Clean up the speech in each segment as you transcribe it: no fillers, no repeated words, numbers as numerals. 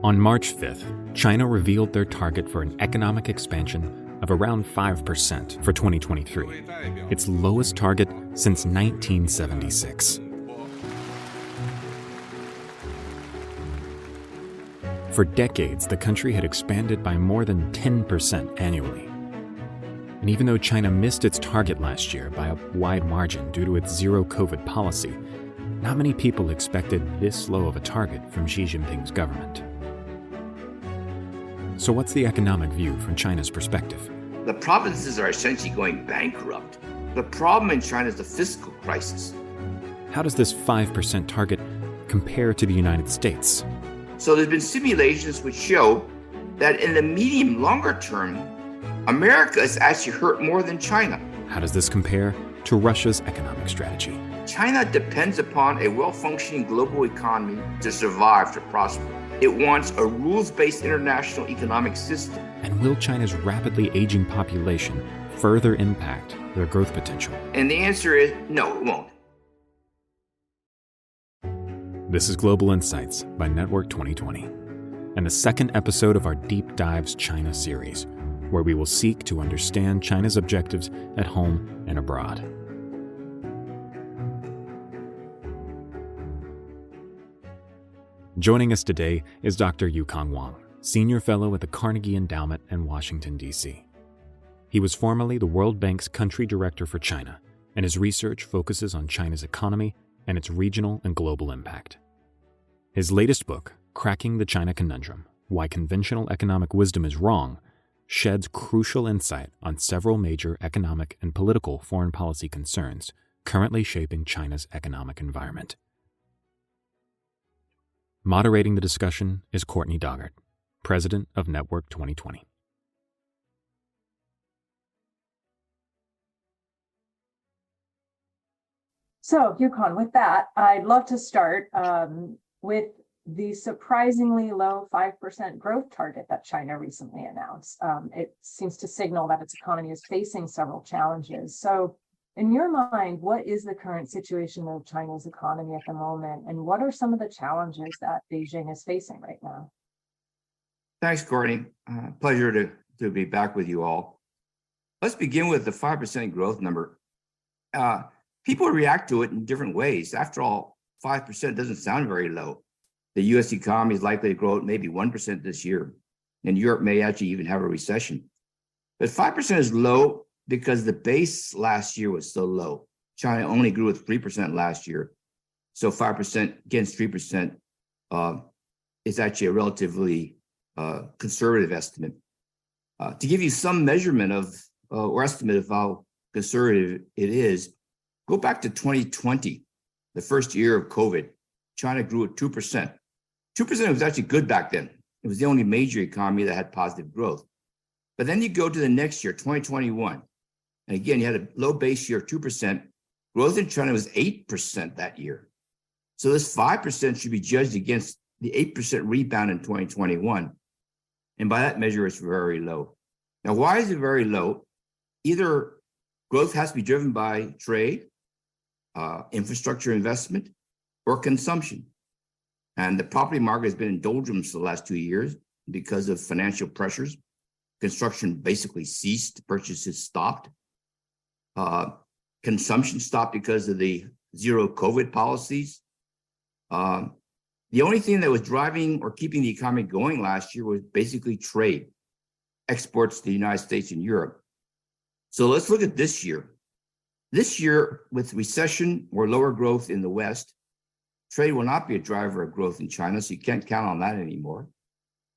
On March 5th, China revealed their target for an economic expansion of around 5% for 2023, its lowest target since 1976. For decades, the country had expanded by more than 10% annually. And even though China missed its target last year by a wide margin due to its zero-COVID policy, not many people expected this low of a target from Xi Jinping's government. So what's the economic view from China's perspective? The provinces are essentially going bankrupt. The problem in China is the fiscal crisis. How does this 5% target compare to the United States? So there's been simulations which show that in the medium longer term, America is actually hurt more than China. How does this compare to Russia's economic strategy? China depends upon a well-functioning global economy to survive, to prosper. It wants a rules-based international economic system. And will China's rapidly aging population further impact their growth potential? And the answer is no, it won't. This is Global Insights by Network 2020, and the second episode of our Deep Dives China series, where we will seek to understand China's objectives at home and abroad. Joining us today is Dr. Yukon Huang, Senior Fellow at the Carnegie Endowment in Washington, D.C. He was formerly the World Bank's Country Director for China, and his research focuses on China's economy and its regional and global impact. His latest book, Cracking the China Conundrum: Why Conventional Economic Wisdom is Wrong, sheds crucial insight on several major economic and political foreign policy concerns currently shaping China's economic environment. Moderating the discussion is Courtney Doggart, President of Network 2020. So, Yukon, with that, I'd love to start with the surprisingly low 5% growth target that China recently announced. It seems to signal that its economy is facing several challenges. So, in your mind, what is the current situation of China's economy at the moment, and what are some of the challenges that Beijing is facing right now? Thanks, Courtney. Pleasure to be back with you all. Let's begin with the 5% growth number. People react to it in different ways. After all, 5% doesn't sound very low. The U.S. economy is likely to grow at maybe 1% this year, and Europe may actually even have a recession. But 5% is low because the base last year was so low. China only grew at 3% last year. So 5% against 3% is actually a relatively conservative estimate. To give you some measurement of or estimate of how conservative it is, go back to 2020, the first year of COVID. China grew at 2%. 2% was actually good back then. It was the only major economy that had positive growth. But then you go to the next year, 2021. And again, you had a low base year of 2%. Growth in China was 8% that year. So this 5% should be judged against the 8% rebound in 2021. And by that measure, it's very low. Now, why is it very low? Either growth has to be driven by trade, infrastructure investment, or consumption. And the property market has been in doldrums for the last 2 years because of financial pressures. Construction basically ceased, purchases stopped. Consumption stopped because of the zero COVID policies. The only thing that was driving or keeping the economy going last year was basically trade, exports to the United States and Europe. So let's look at this year. This year, with recession or lower growth in the West, trade will not be a driver of growth in China, so you can't count on that anymore.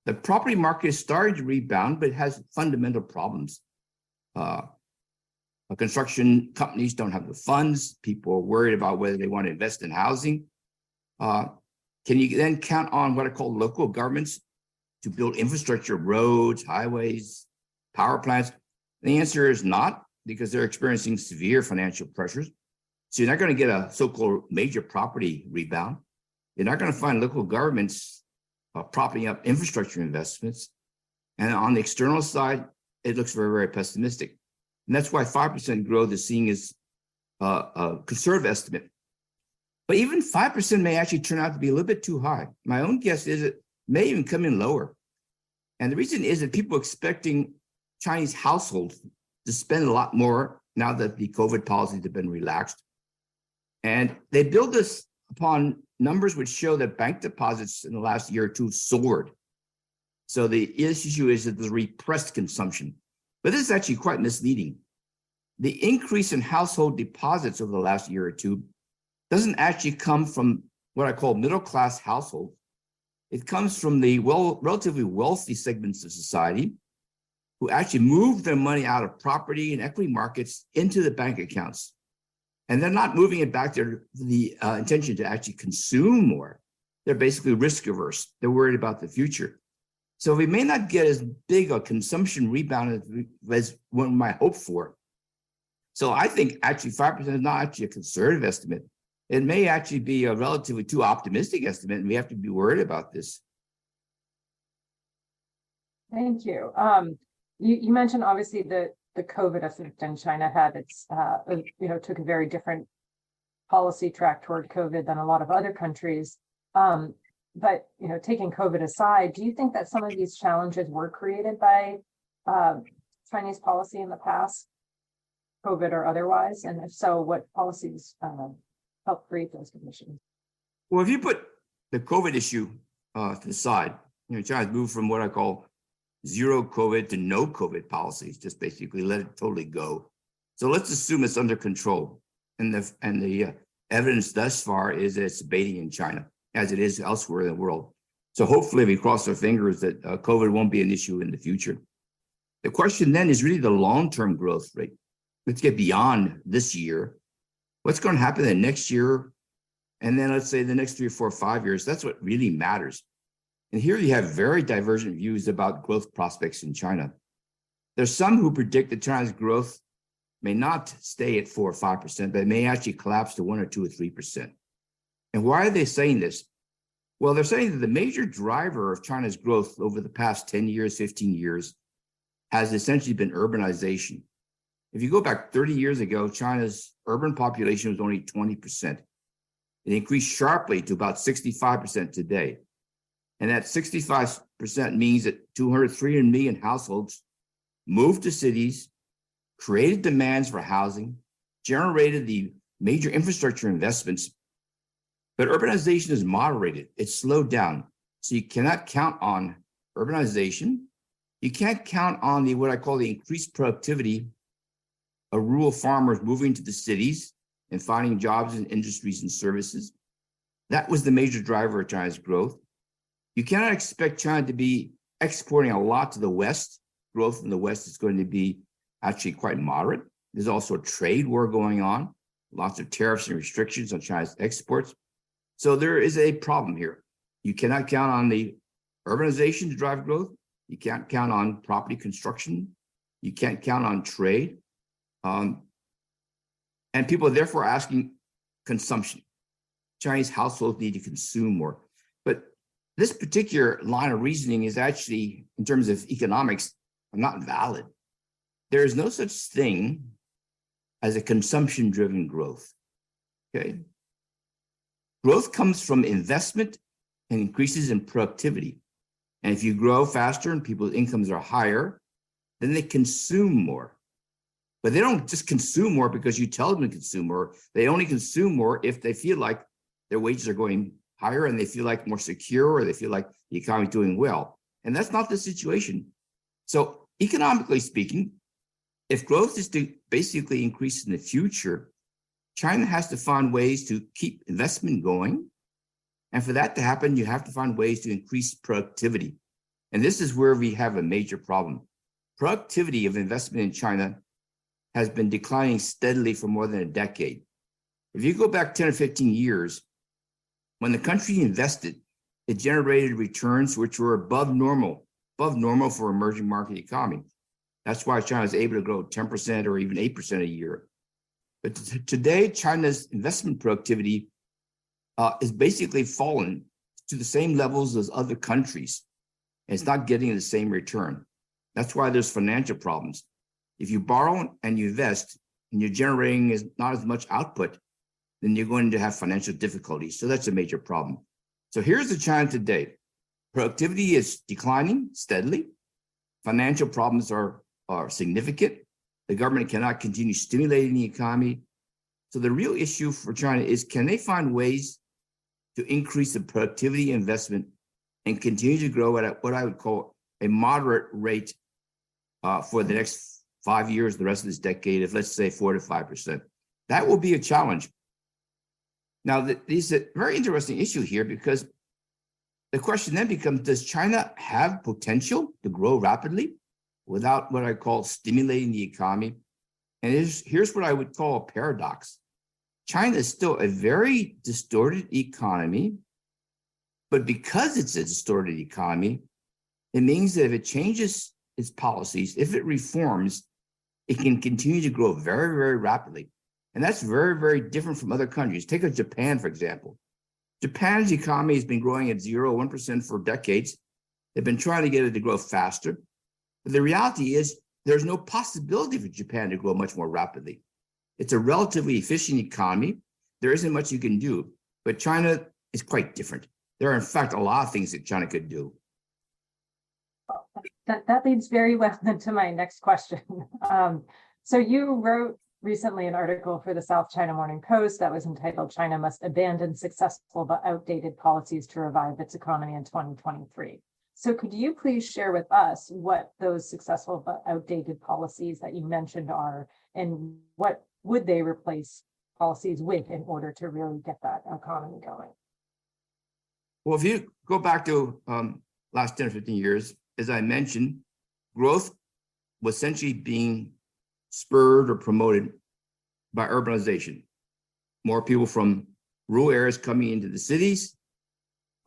The property market is starting to rebound, but it has fundamental problems. Construction companies don't have the funds. People are worried about whether they want to invest in housing. Can you then count on what are called local governments to build infrastructure, roads, highways, power plants? The answer is not, because they're experiencing severe financial pressures. So you're not going to get a so-called major property rebound. You're not going to find local governments propping up infrastructure investments. And on the external side, it looks very, very pessimistic. And that's why 5% growth is seen as a conservative estimate. But even 5% may actually turn out to be a little bit too high. My own guess is that may even come in lower. And the reason is that people are expecting Chinese households to spend a lot more now that the COVID policies have been relaxed. And they build this upon numbers which show that bank deposits in the last year or two soared. So the issue is that there's repressed consumption. But this is actually quite misleading. The increase in household deposits over the last year or two doesn't actually come from what I call middle-class households. It comes from the relatively wealthy segments of society who actually move their money out of property and equity markets into the bank accounts. And they're not moving it back to the intention to actually consume more. They're basically risk averse. They're worried about the future. So we may not get as big a consumption rebound as one might hope for. So I think actually 5% is not actually a conservative estimate. It may actually be a relatively too optimistic estimate, and we have to be worried about this. Thank you. You mentioned obviously the COVID effect in China had its, took a very different policy track toward COVID than a lot of other countries. But, taking COVID aside, do you think that some of these challenges were created by Chinese policy in the past, COVID or otherwise? And if so, what policies help create those conditions? Well, if you put the COVID issue to the side, China's moved from what I call zero COVID to no COVID policies, just basically let it totally go. So let's assume it's under control. And the evidence thus far is that it's abating in China, as it is elsewhere in the world. So hopefully we cross our fingers that COVID won't be an issue in the future. The question then is really the long-term growth rate. Let's get beyond this year. What's going to happen the next year? And then let's say the next 3 or 4 or 5 years, that's what really matters. And here you have very divergent views about growth prospects in China. There's some who predict that China's growth may not stay at 4 or 5%, but it may actually collapse to 1 or 2 or 3%. And why are they saying this? Well, they're saying that the major driver of China's growth over the past 10 years, 15 years, has essentially been urbanization. If you go back 30 years ago, China's urban population was only 20%. It increased sharply to about 65% today. And that 65% means that 300 million households moved to cities, created demands for housing, generated the major infrastructure investments. But urbanization is moderated. It's slowed down. So you cannot count on urbanization. You can't count on what I call the increased productivity of rural farmers moving to the cities and finding jobs in industries and services. That was the major driver of China's growth. You cannot expect China to be exporting a lot to the West. Growth in the West is going to be actually quite moderate. There's also a trade war going on, lots of tariffs and restrictions on China's exports. So there is a problem here. You cannot count on the urbanization to drive growth. You can't count on property construction. You can't count on trade. And people are therefore asking consumption. Chinese households need to consume more. But this particular line of reasoning is actually, in terms of economics, not valid. There is no such thing as a consumption-driven growth, okay? Growth comes from investment and increases in productivity. And if you grow faster and people's incomes are higher, then they consume more. But they don't just consume more because you tell them to consume more. They only consume more if they feel like their wages are going higher and they feel like more secure or they feel like the economy is doing well. And that's not the situation. So economically speaking, if growth is to basically increase in the future, China has to find ways to keep investment going. And for that to happen, you have to find ways to increase productivity. And this is where we have a major problem. Productivity of investment in China has been declining steadily for more than a decade. If you go back 10 or 15 years, when the country invested, it generated returns which were above normal for emerging market economy. That's why China is able to grow 10% or even 8% a year. But today, China's investment productivity is basically fallen to the same levels as other countries. And it's not getting the same return. That's why there's financial problems. If you borrow and you invest and you're generating not as much output, then you're going to have financial difficulties. So that's a major problem. So here's the China today. productivity is declining steadily. Financial problems are significant. The government cannot continue stimulating the economy. So the real issue for China is, can they find ways to increase the productivity investment and continue to grow at what I would call a moderate rate for the next 5 years, the rest of this decade, of let's say 4 to 5%. That will be a challenge. Now, this is a very interesting issue here, because the question then becomes, does China have potential to grow rapidly without what I call stimulating the economy? And here's what I would call a paradox. China is still a very distorted economy, but because it's a distorted economy, it means that if it changes its policies, if it reforms, it can continue to grow very, very rapidly. And that's very, very different from other countries. Take Japan, for example. Japan's economy has been growing at 1% for decades. They've been trying to get it to grow faster. But the reality is there's no possibility for Japan to grow much more rapidly. It's a relatively efficient economy. There isn't much you can do. But China is quite different. There are, in fact, a lot of things that China could do. That leads very well into my next question. So you wrote recently an article for the South China Morning Post that was entitled "China Must Abandon Successful but Outdated Policies to Revive Its Economy in 2023." So could you please share with us what those successful but outdated policies that you mentioned are, and what would they replace policies with in order to really get that economy going? Well, if you go back to last 10 or 15 years, as I mentioned, growth was essentially being spurred or promoted by urbanization. More people from rural areas coming into the cities.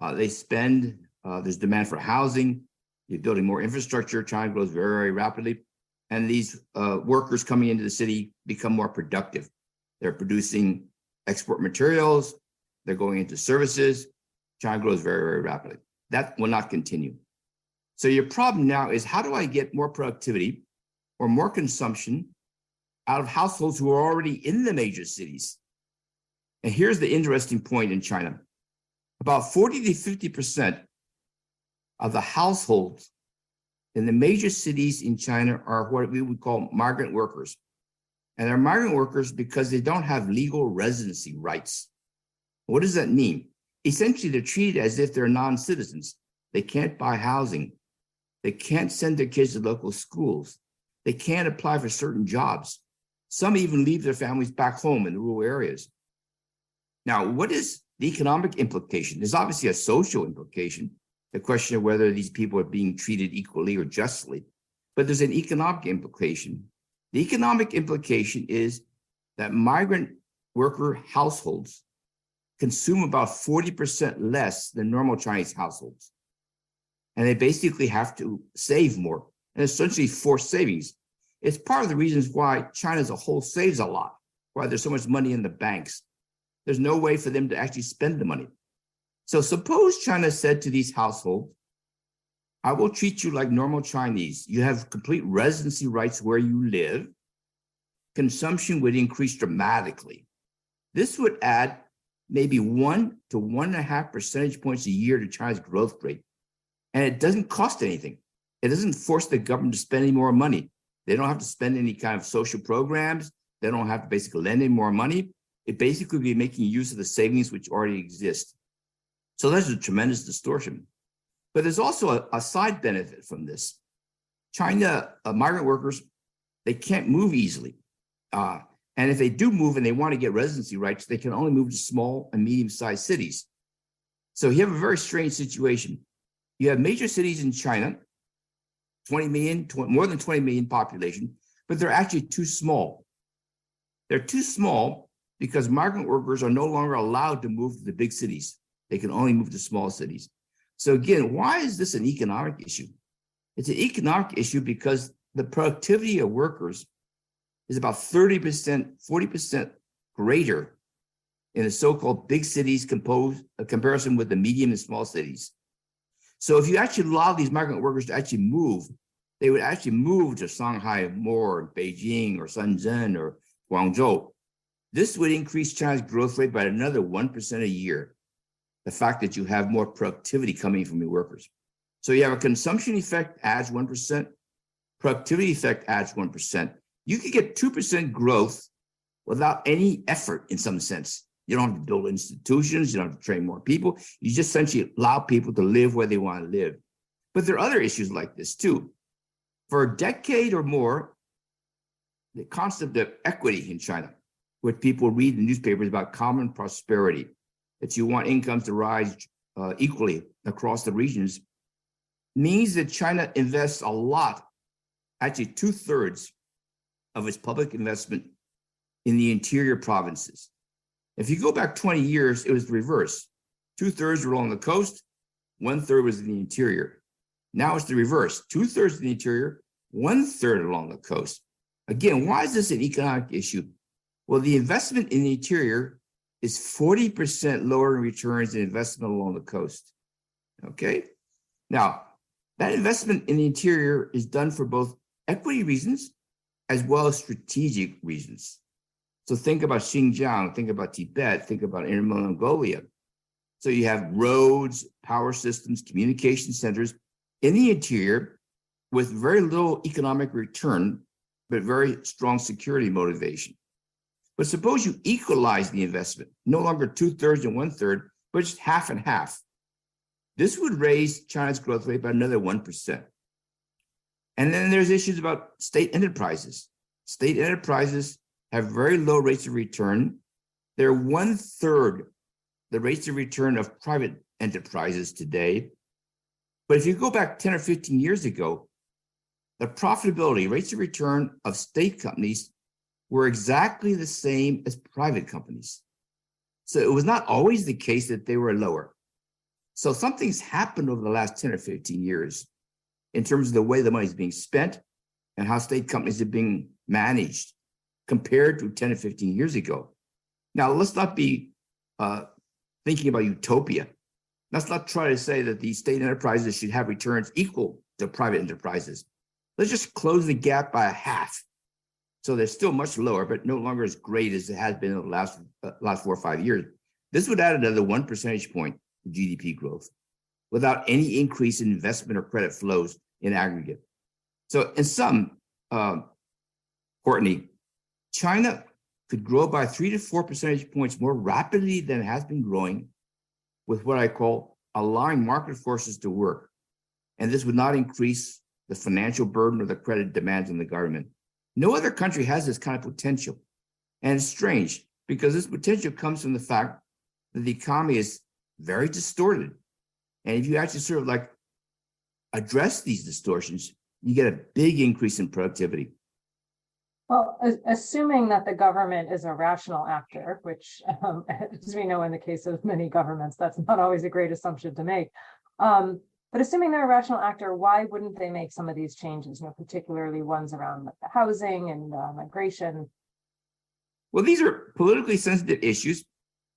There's demand for housing. You're building more infrastructure. China grows very, very rapidly. And these workers coming into the city become more productive. They're producing export materials. They're going into services. China grows very, very rapidly. That will not continue. So your problem now is, how do I get more productivity or more consumption out of households who are already in the major cities? And here's the interesting point in China. About 40 to 50% of the households in the major cities in China are what we would call migrant workers. And they're migrant workers because they don't have legal residency rights. What does that mean? Essentially, they're treated as if they're non-citizens. They can't buy housing. They can't send their kids to local schools. They can't apply for certain jobs. Some even leave their families back home in the rural areas. Now, what is the economic implication? There's obviously a social implication, the question of whether these people are being treated equally or justly, but there's an economic implication. The economic implication is that migrant worker households consume about 40% less than normal Chinese households. And they basically have to save more, and essentially force savings. It's part of the reasons why China as a whole saves a lot, why there's so much money in the banks. There's no way for them to actually spend the money. So suppose China said to these households, I will treat you like normal Chinese. You have complete residency rights where you live. Consumption would increase dramatically. This would add maybe 1 to 1.5 percentage points a year to China's growth rate. And it doesn't cost anything. It doesn't force the government to spend any more money. They don't have to spend any kind of social programs. They don't have to basically lend any more money. It basically be making use of the savings which already exist. So there's a tremendous distortion. But there's also a side benefit from this. China, migrant workers, they can't move easily. And if they do move and they want to get residency rights, they can only move to small and medium-sized cities. So you have a very strange situation. You have major cities in China, 20 million, more than 20 million population, but they're actually too small. They're too small because migrant workers are no longer allowed to move to the big cities. They can only move to small cities. So again, why is this an economic issue? It's an economic issue because the productivity of workers is about 30%, 40% greater in the so-called big cities comparison with the medium and small cities. So if you actually allow these migrant workers to actually move, they would actually move to Shanghai more, Beijing or Shenzhen or Guangzhou. This would increase China's growth rate by another 1% a year. the fact that you have more productivity coming from your workers. So you have a consumption effect adds 1%, productivity effect adds 1%. You could get 2% growth without any effort in some sense. You don't have to build institutions, you don't have to train more people. You just essentially allow people to live where they want to live. But there are other issues like this too. For a decade or more, the concept of equity in China, where people read in newspapers about common prosperity, that you want incomes to rise equally across the regions, means that China invests a lot, actually 2/3 of its public investment in the interior provinces. If you go back 20 years, it was the reverse. 2/3 were along the coast, 1/3 was in the interior. Now it's the reverse. 2/3 in the interior, 1/3 along the coast. Again, why is this an economic issue? Well, the investment in the interior is 40% lower in returns than investment along the coast. Okay? Now, that investment in the interior is done for both equity reasons as well as strategic reasons. So think about Xinjiang, think about Tibet, think about Inner Mongolia. So you have roads, power systems, communication centers in the interior with very little economic return, but very strong security motivation. But suppose you equalize the investment, no longer 2/3 and 1/3, but just half and half. This would raise China's growth rate by another 1%. And then there's issues about state enterprises. State enterprises have very low rates of return. They're 1/3 the rates of return of private enterprises today. But if you go back 10 or 15 years ago, the profitability rates of return of state companies were exactly the same as private companies. So it was not always the case that they were lower. So something's happened over the last 10 or 15 years in terms of the way the money is being spent and how state companies are being managed compared to 10 or 15 years ago. Now, let's not be thinking about utopia. Let's not try to say that these state enterprises should have returns equal to private enterprises. Let's just close the gap by a half. So they're still much lower, but no longer as great as it has been in the last 4 or 5 years. This would add another 1 percentage point to GDP growth without any increase in investment or credit flows in aggregate. So in sum, Courtney, China could grow by 3 to 4 percentage points more rapidly than it has been growing with what I call allowing market forces to work. And this would not increase the financial burden or the credit demands on the government. No other country has this kind of potential. And it's strange because this potential comes from the fact that the economy is very distorted. And if you actually sort of like address these distortions, you get a big increase in productivity. Well, assuming that the government is a rational actor, which, as we know in the case of many governments, that's not always a great assumption to make. But assuming they're a rational actor, why wouldn't they make some of these changes, particularly ones around housing and migration? Well, these are politically sensitive issues.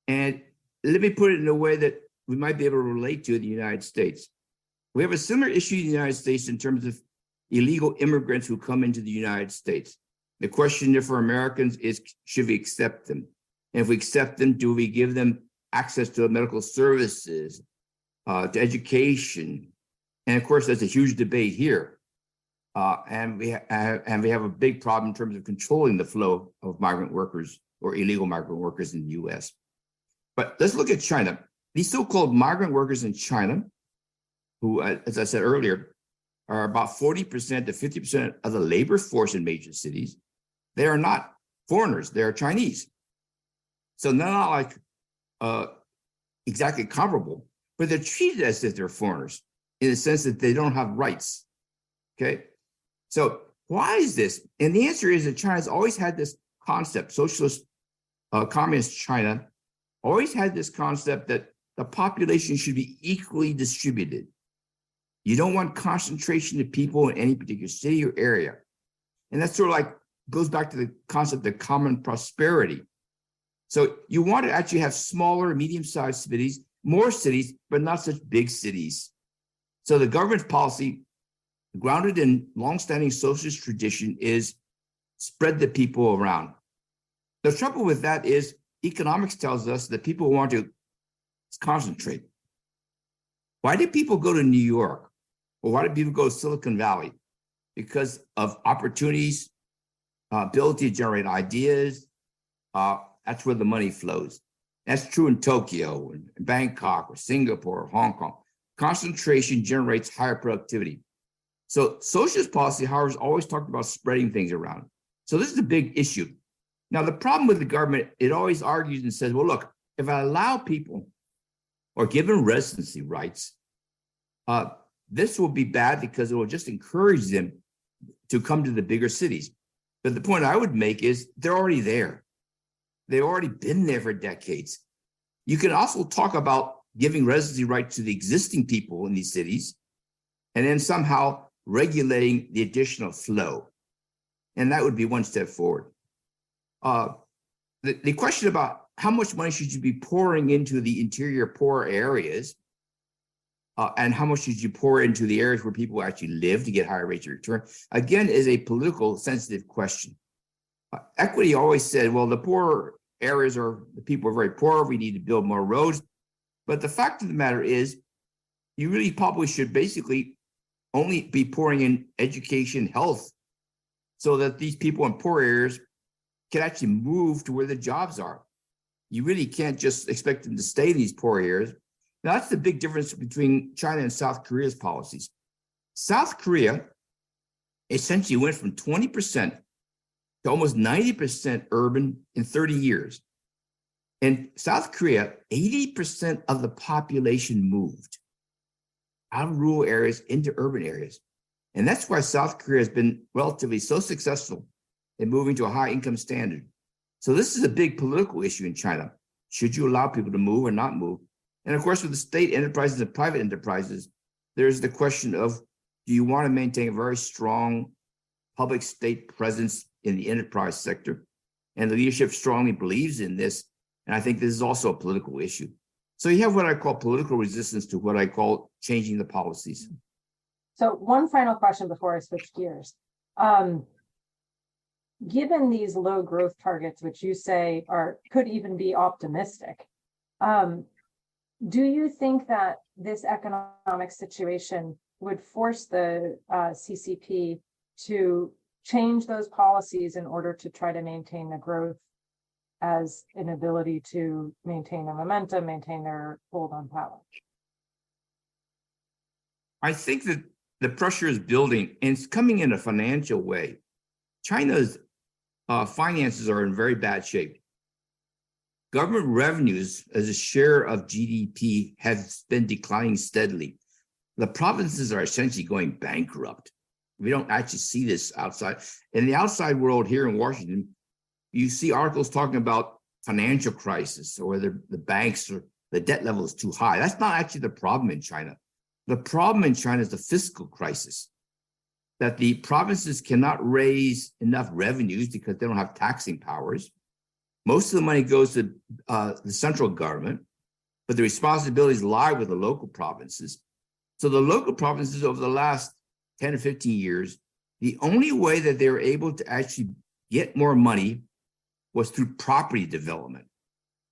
And let me put it in a way that we might be able to relate to in the United States. We have a similar issue in the United States in terms of illegal immigrants who come into the United States. The question there for Americans is, should we accept them? And if we accept them, do we give them access to medical services, to education? And of course, there's a huge debate here. And we have a big problem in terms of controlling the flow of migrant workers or illegal migrant workers in the US. But let's look at China. These so-called migrant workers in China, who, as I said earlier, are about 40% to 50% of the labor force in major cities. They are not foreigners, they are Chinese. So they're not like exactly comparable, but they're treated as if they're foreigners in the sense that they don't have rights, okay? So why is this? And the answer is that China's always had this concept, socialist, communist China, always had this concept that the population should be equally distributed. You don't want concentration of people in any particular city or area. And that's sort of like, goes back to the concept of common prosperity. So you want to actually have smaller, medium-sized cities, more cities, but not such big cities. So the government's policy, grounded in longstanding socialist tradition, is spread the people around. The trouble with that is economics tells us that people want to It's concentrated. Why do people go to New York? Or why do people go to Silicon Valley? Because of opportunities, ability to generate ideas. That's where the money flows. That's true in Tokyo, and Bangkok, or Singapore, or Hong Kong. Concentration generates higher productivity. So socialist policy, however, has always talked about spreading things around. So this is a big issue. Now, the problem with the government, it always argues and says, well, look, if I allow people or give them residency rights, this will be bad because it will just encourage them to come to the bigger cities. But the point I would make is they're already there. They've already been there for decades. You can also talk about giving residency rights to the existing people in these cities, and then somehow regulating the additional flow. And that would be one step forward. The question about how much money should you be pouring into the interior poor areas, and how much should you pour into the areas where people actually live to get higher rates of return, again, is a political sensitive question. Equity always said, well, the poor areas are, the people are very poor, we need to build more roads. But the fact of the matter is, you really probably should basically only be pouring in education, health, so that these people in poor areas can actually move to where the jobs are. You really can't just expect them to stay in these poor areas. Now, that's the big difference between China and South Korea's policies. South Korea essentially went from 20% to almost 90% urban in 30 years. In South Korea, 80% of the population moved out of rural areas into urban areas. And that's why South Korea has been relatively so successful in moving to a high income standard. So this is a big political issue in China. Should you allow people to move or not move? And of course, with the state enterprises and private enterprises, there's the question of, do you want to maintain a very strong public state presence in the enterprise sector? And the leadership strongly believes in this. And I think this is also a political issue. So you have what I call political resistance to what I call changing the policies. So one final question before I switch gears. Given these low growth targets, which you say could even be optimistic, do you think that this economic situation would force the CCP to change those policies in order to try to maintain the growth as an ability to maintain the momentum, maintain their hold on power? I think that the pressure is building, and it's coming in a financial way. China's finances are in very bad shape. Government revenues as a share of GDP have been declining steadily. The provinces are essentially going bankrupt. We don't actually see this outside. In the outside world here in Washington, you see articles talking about financial crisis, or whether the banks or the debt level is too high. That's not actually the problem in China. The problem in China is the fiscal crisis, that the provinces cannot raise enough revenues because they don't have taxing powers. Most of the money goes to the central government, but the responsibilities lie with the local provinces. So the local provinces over the last 10 or 15 years, the only way that they were able to actually get more money was through property development.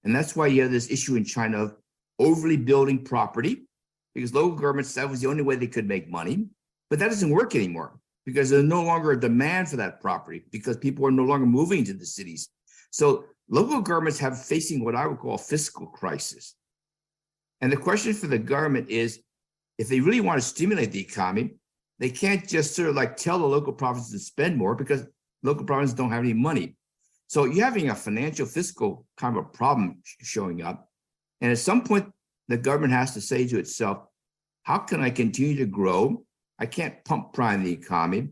And that's why you have this issue in China of overly building property, because local governments, that was the only way they could make money. But that doesn't work anymore because there's no longer a demand for that property because people are no longer moving to the cities. So local governments have facing what I would call a fiscal crisis. And the question for the government is, if they really want to stimulate the economy, they can't just sort of like tell the local provinces to spend more because local provinces don't have any money. So you're having a financial fiscal kind of a problem showing up. And at some point, the government has to say to itself, how can I continue to grow? I can't pump prime the economy.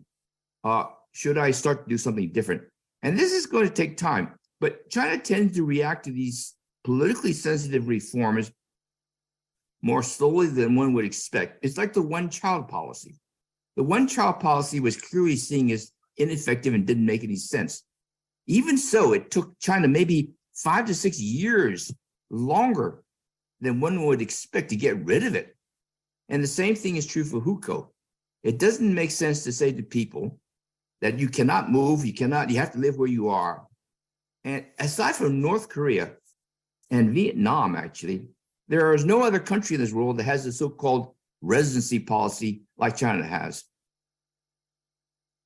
Should I start to do something different? And this is going to take time. But China tends to react to these politically sensitive reforms more slowly than one would expect. It's like the one-child policy. The one-child policy was clearly seen as ineffective and didn't make any sense. Even so, it took China maybe 5 to 6 years longer than one would expect to get rid of it. And the same thing is true for hukou. It doesn't make sense to say to people that you cannot move, you have to live where you are. And aside from North Korea and Vietnam, actually, There is no other country in this world that has a so-called residency policy like China has.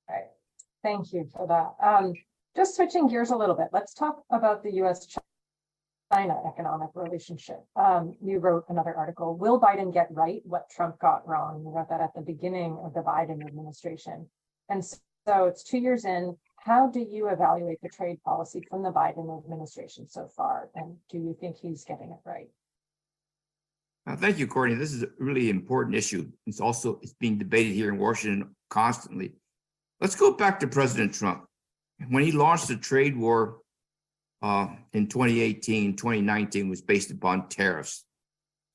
Right. Thank you for that. Just switching gears a little bit, let's talk about the US-China economic relationship. You wrote another article, Will Biden Get Right What Trump Got Wrong? You wrote that at the beginning of the Biden administration. And so it's 2 years in. How do you evaluate the trade policy from the Biden administration so far? And do you think he's getting it right? Thank you, Courtney. This is a really important issue. It's being debated here in Washington constantly. Let's go back to President Trump. When he launched the trade war in 2018, 2019 was based upon tariffs.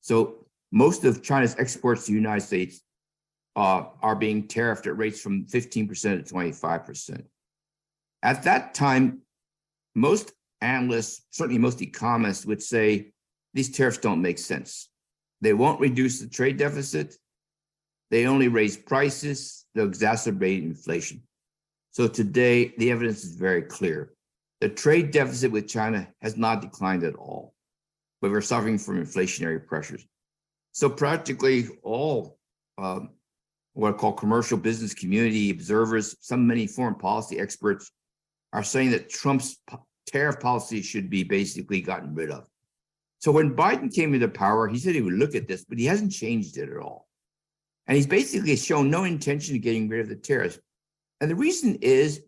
So most of China's exports to the United States are being tariffed at rates from 15% to 25%. At that time, most analysts, certainly most economists, would say these tariffs don't make sense. They won't reduce the trade deficit. They only raise prices. They'll exacerbate inflation. So today, the evidence is very clear. The trade deficit with China has not declined at all, but we're suffering from inflationary pressures. So practically all what I call commercial business community observers, many foreign policy experts are saying that Trump's tariff policy should be basically gotten rid of. So when Biden came into power, he said he would look at this, but he hasn't changed it at all. And he's basically shown no intention of getting rid of the tariffs. And the reason is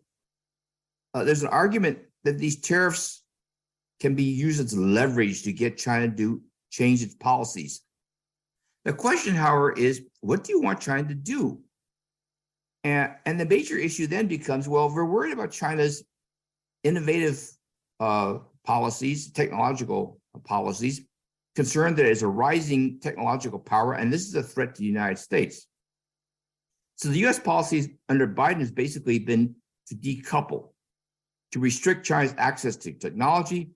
there's an argument that these tariffs can be used as leverage to get China to change its policies. The question, however, is what do you want China to do? And the major issue then becomes, well, if we're worried about China's innovative policies, technological policies, concerned that it's a rising technological power, and this is a threat to the United States. So the US policies under Biden has basically been to decouple, to restrict China's access to technology,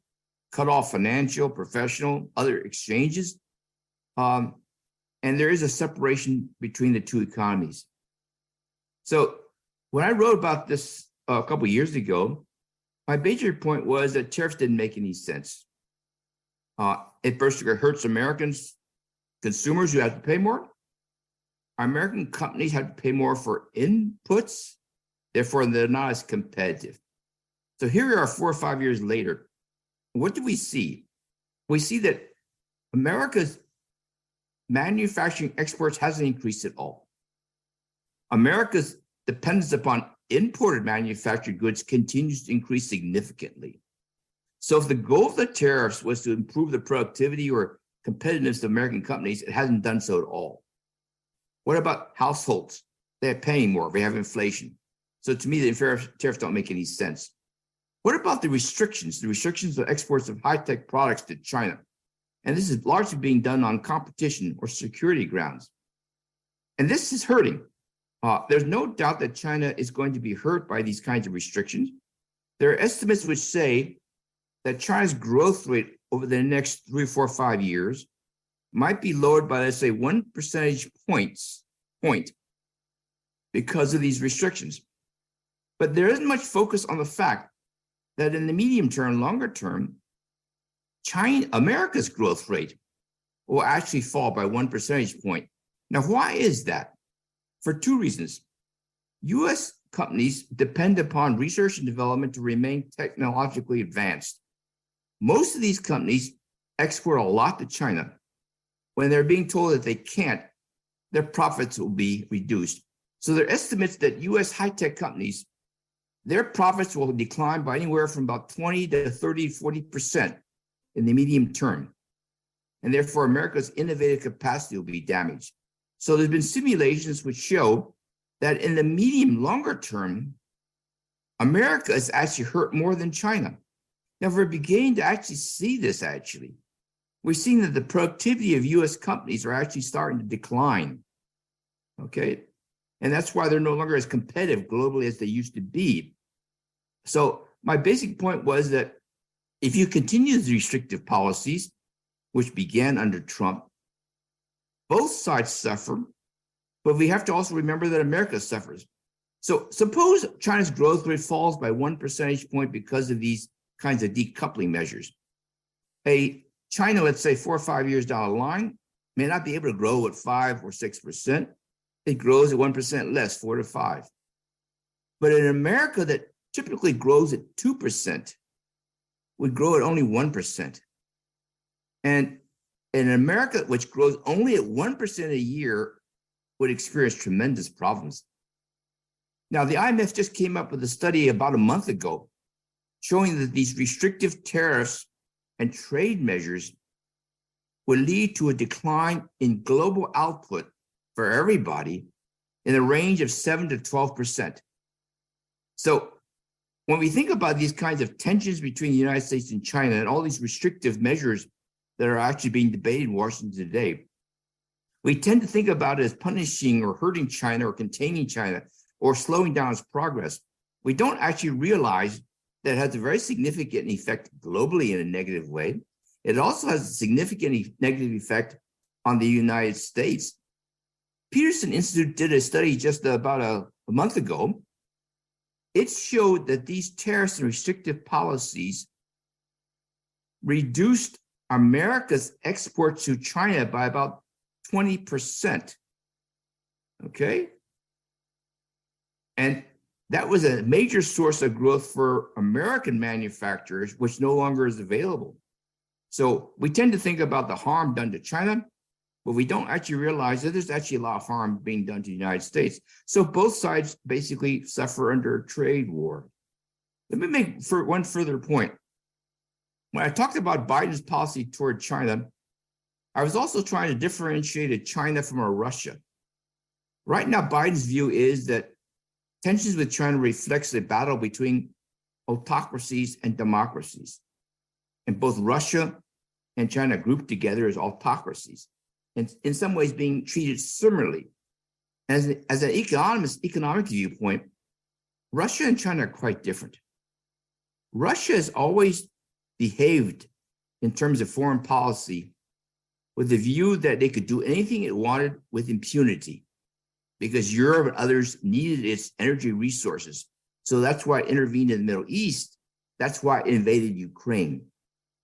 cut off financial, professional, other exchanges. And there is a separation between the two economies. So when I wrote about this a couple of years ago, my major point was that tariffs didn't make any sense. It first hurts Americans, consumers who have to pay more. American companies have to pay more for inputs, therefore they're not as competitive. So here we are 4 or 5 years later. What do we see? We see that America's manufacturing exports hasn't increased at all. America's dependence upon imported manufactured goods continues to increase significantly. So if the goal of the tariffs was to improve the productivity or competitiveness of American companies, it hasn't done so at all. What about households? They're paying more, they have inflation. So to me, the tariffs don't make any sense. What about the restrictions of exports of high-tech products to China? And this is largely being done on competition or security grounds. And this is hurting. There's no doubt that China is going to be hurt by these kinds of restrictions. There are estimates which say that China's growth rate over the next 3, 4, 5 years might be lowered by, let's say, 1 percentage point because of these restrictions. But there isn't much focus on the fact that in the medium term, longer term, America's growth rate will actually fall by 1 percentage point. Now, why is that? For 2 reasons. US companies depend upon research and development to remain technologically advanced. Most of these companies export a lot to China. When they're being told that they can't, their profits will be reduced. So there are estimates that US high-tech companies, their profits will decline by anywhere from about 20 to 30, 40% in the medium term. And therefore, America's innovative capacity will be damaged. So there's been simulations which show that in the medium, longer term, America is actually hurt more than China. Now, we're beginning to actually see this actually. We're seeing that the productivity of US companies are actually starting to decline, okay? And that's why they're no longer as competitive globally as they used to be. So my basic point was that if you continue the restrictive policies, which began under Trump, both sides suffer, but we have to also remember that America suffers. So suppose China's growth rate falls by 1 percentage point because of these kinds of decoupling measures. A China, let's say 4 or 5 years down the line, may not be able to grow at 5 or 6%. It grows at 1% less, 4 to 5. But in America, that typically grows at 2%, would grow at only 1%. And in America, which grows only at 1% a year, would experience tremendous problems. Now, the IMF just came up with a study about a month ago showing that these restrictive tariffs and trade measures would lead to a decline in global output for everybody in the range of 7 to 12%. So when we think about these kinds of tensions between the United States and China and all these restrictive measures that are actually being debated in Washington today, we tend to think about it as punishing or hurting China or containing China or slowing down its progress. We don't actually realize that it has a very significant effect globally in a negative way. It also has a significant negative effect on the United States. Peterson Institute did a study just about a month ago. It showed that these tariffs and restrictive policies reduced America's exports to China by about 20%. Okay? And that was a major source of growth for American manufacturers, which no longer is available. So we tend to think about the harm done to China, but we don't actually realize that there's actually a lot of harm being done to the United States. So both sides basically suffer under a trade war. Let me make one further point. When I talked about Biden's policy toward China, I was also trying to differentiate a China from a Russia. Right now, Biden's view is that tensions with China reflects the battle between autocracies and democracies. And both Russia and China grouped together as autocracies, and in some ways being treated similarly. As an economic viewpoint, Russia and China are quite different. Russia has always behaved in terms of foreign policy with the view that they could do anything it wanted with impunity because Europe and others needed its energy resources. So that's why it intervened in the Middle East. That's why it invaded Ukraine.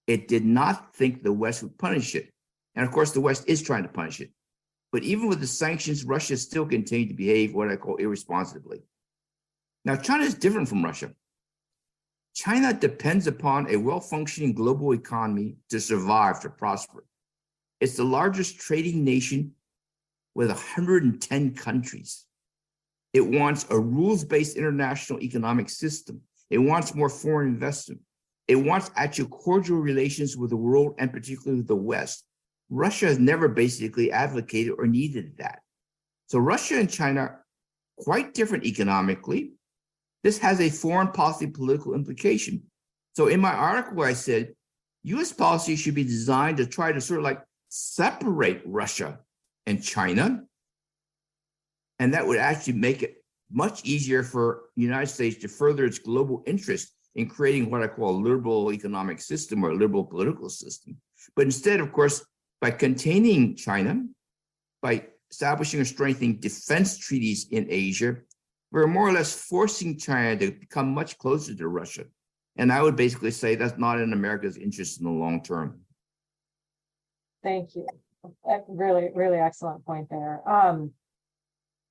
It did not think the West would punish it. And of course, the West is trying to punish it. But even with the sanctions, Russia still continued to behave what I call irresponsibly. Now, China is different from Russia. China depends upon a well-functioning global economy to survive, to prosper. It's the largest trading nation with 110 countries. It wants a rules-based international economic system. It wants more foreign investment. It wants actual cordial relations with the world and particularly with the West. Russia has never basically advocated or needed that. So Russia and China are quite different economically. This has a foreign policy political implication. So in my article, I said, US policy should be designed to try to sort of like separate Russia and China. And that would actually make it much easier for the United States to further its global interest in creating what I call a liberal economic system or a liberal political system. But instead, of course, by containing China, by establishing or strengthening defense treaties in Asia, we're more or less forcing China to become much closer to Russia. And I would basically say that's not in America's interest in the long term. Thank you. Really, really excellent point there.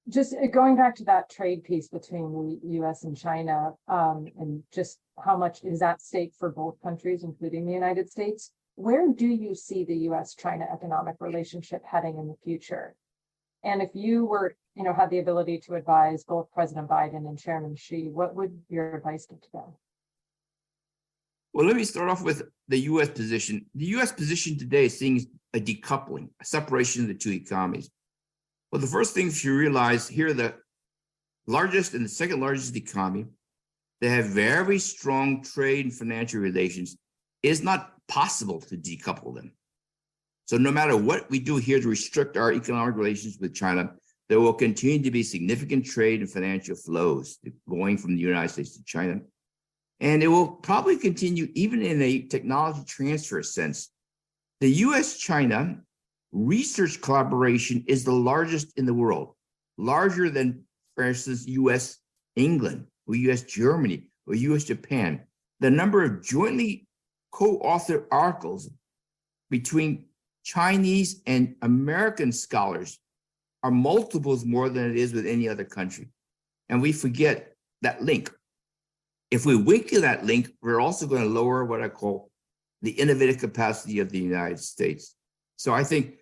Just going back to that trade piece between the US and China, and just how much is at stake for both countries, including the United States, where do you see the US-China economic relationship heading in the future? And if you were, had the ability to advise both President Biden and Chairman Xi, what would your advice be to them? Well, let me start off with the US position. The US position today is seeing a decoupling, a separation of the two economies. Well, the first thing you realize here, the largest and the second largest economy, they have very strong trade and financial relations. It is not possible to decouple them. So no matter what we do here to restrict our economic relations with China, there will continue to be significant trade and financial flows going from the United States to China. And it will probably continue even in a technology transfer sense. The US-China research collaboration is the largest in the world, larger than, for instance, US-England or US-Germany or US-Japan. The number of jointly co-authored articles between Chinese and American scholars are multiples more than it is with any other country. And we forget that link. If we weaken that link, we're also going to lower what I call the innovative capacity of the United States. So I think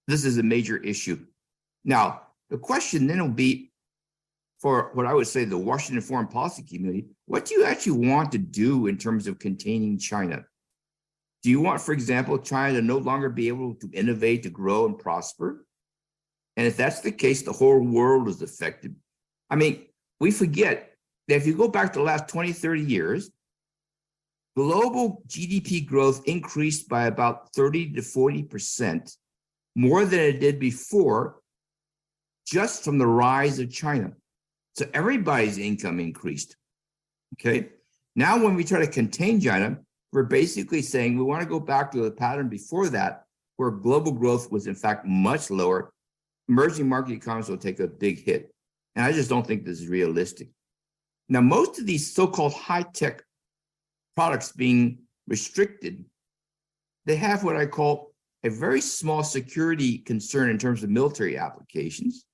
this is a major issue. Now, the question then will be for what I would say the Washington foreign policy community, what do you actually want to do in terms of containing China? Do you want, for example, China to no longer be able to innovate, to grow and prosper? And if that's the case, the whole world is affected. I mean, we forget that if you go back to the last 20, 30 years, global GDP growth increased by about 30 to 40% more than it did before, just from the rise of China. So everybody's income increased. Okay. Now, when we try to contain China, we're basically saying we want to go back to the pattern before that, where global growth was in fact much lower. Emerging market economies will take a big hit. And I just don't think this is realistic. Now, most of these so-called high-tech products being restricted, they have what I call a very small security concern in terms of military applications.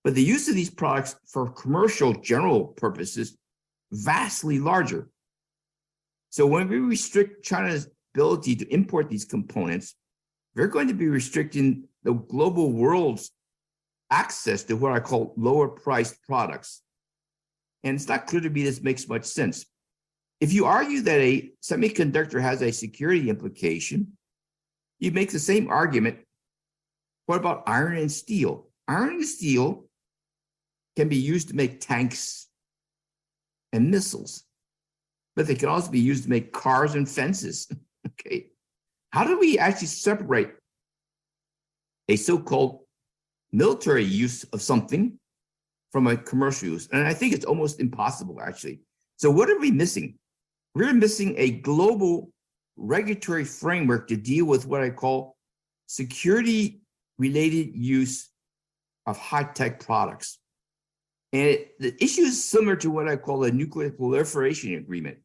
But the use of these products for commercial general purposes, vastly larger. So when we restrict China's ability to import these components, they're going to be restricting the global world's access to what I call lower priced products. And it's not clear to me this makes much sense. If you argue that a semiconductor has a security implication, you make the same argument. What about iron and steel? Iron and steel can be used to make tanks and missiles, but they can also be used to make cars and fences. Okay. How do we actually separate a so-called military use of something from a commercial use? And I think it's almost impossible, actually. So what are we missing? We're missing a global regulatory framework to deal with what I call security-related use of high-tech products. And the issue is similar to what I call a nuclear proliferation agreement.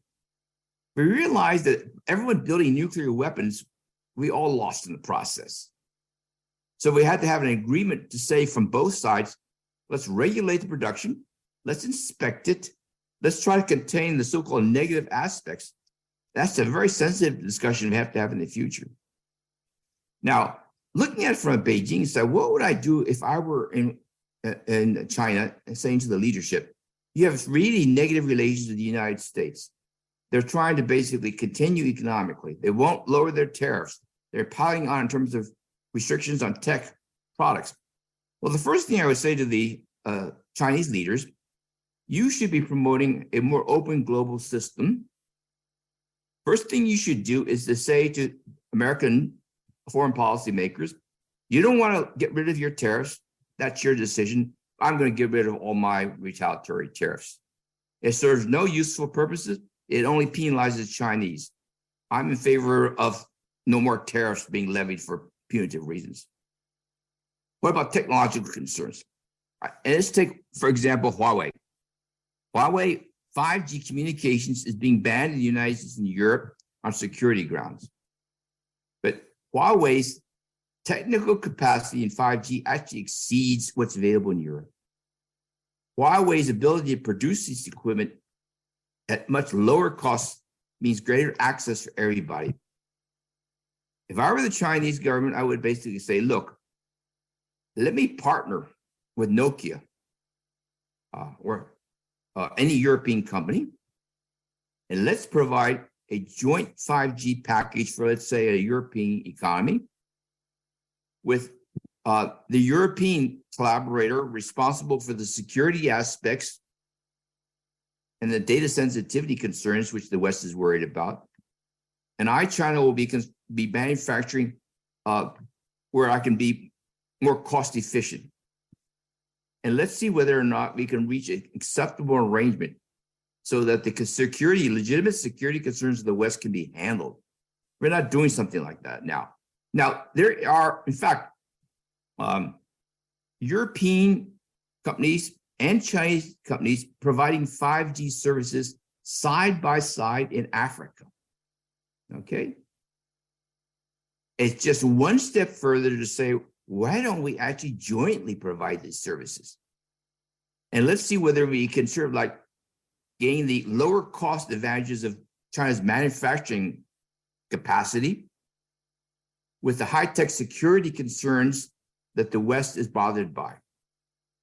We realized that everyone building nuclear weapons, we all lost in the process. So we had to have an agreement to say from both sides, let's regulate the production, let's inspect it, let's try to contain the so-called negative aspects. That's a very sensitive discussion we have to have in the future. Now, looking at it from a Beijing side, what would I do if I were in China and saying to the leadership, you have really negative relations with the United States. They're trying to basically continue economically. They won't lower their tariffs. They're piling on in terms of restrictions on tech products. Well, the first thing I would say to the Chinese leaders, you should be promoting a more open global system. First thing you should do is to say to American foreign policy makers, you don't want to get rid of your tariffs. That's your decision. I'm going to get rid of all my retaliatory tariffs. It serves no useful purposes. It only penalizes Chinese. I'm in favor of no more tariffs being levied for punitive reasons. What about technological concerns? And let's take, for example, Huawei. Huawei 5G communications is being banned in the United States and Europe on security grounds. But Huawei's technical capacity in 5G actually exceeds what's available in Europe. Huawei's ability to produce this equipment at much lower costs means greater access for everybody. If I were the Chinese government, I would basically say, look, let me partner with Nokia or any European company, and let's provide a joint 5G package for, let's say, a European economy with the European collaborator responsible for the security aspects and the data sensitivity concerns, which the West is worried about. And China will be manufacturing where I can be more cost efficient. And let's see whether or not we can reach an acceptable arrangement so that the legitimate security concerns of the West can be handled. We're not doing something like that now. Now, there are, in fact, European companies and Chinese companies providing 5G services side by side in Africa. Okay. It's just one step further to say, why don't we actually jointly provide these services? And let's see whether we can sort of like gain the lower cost advantages of China's manufacturing capacity with the high-tech security concerns that the West is bothered by.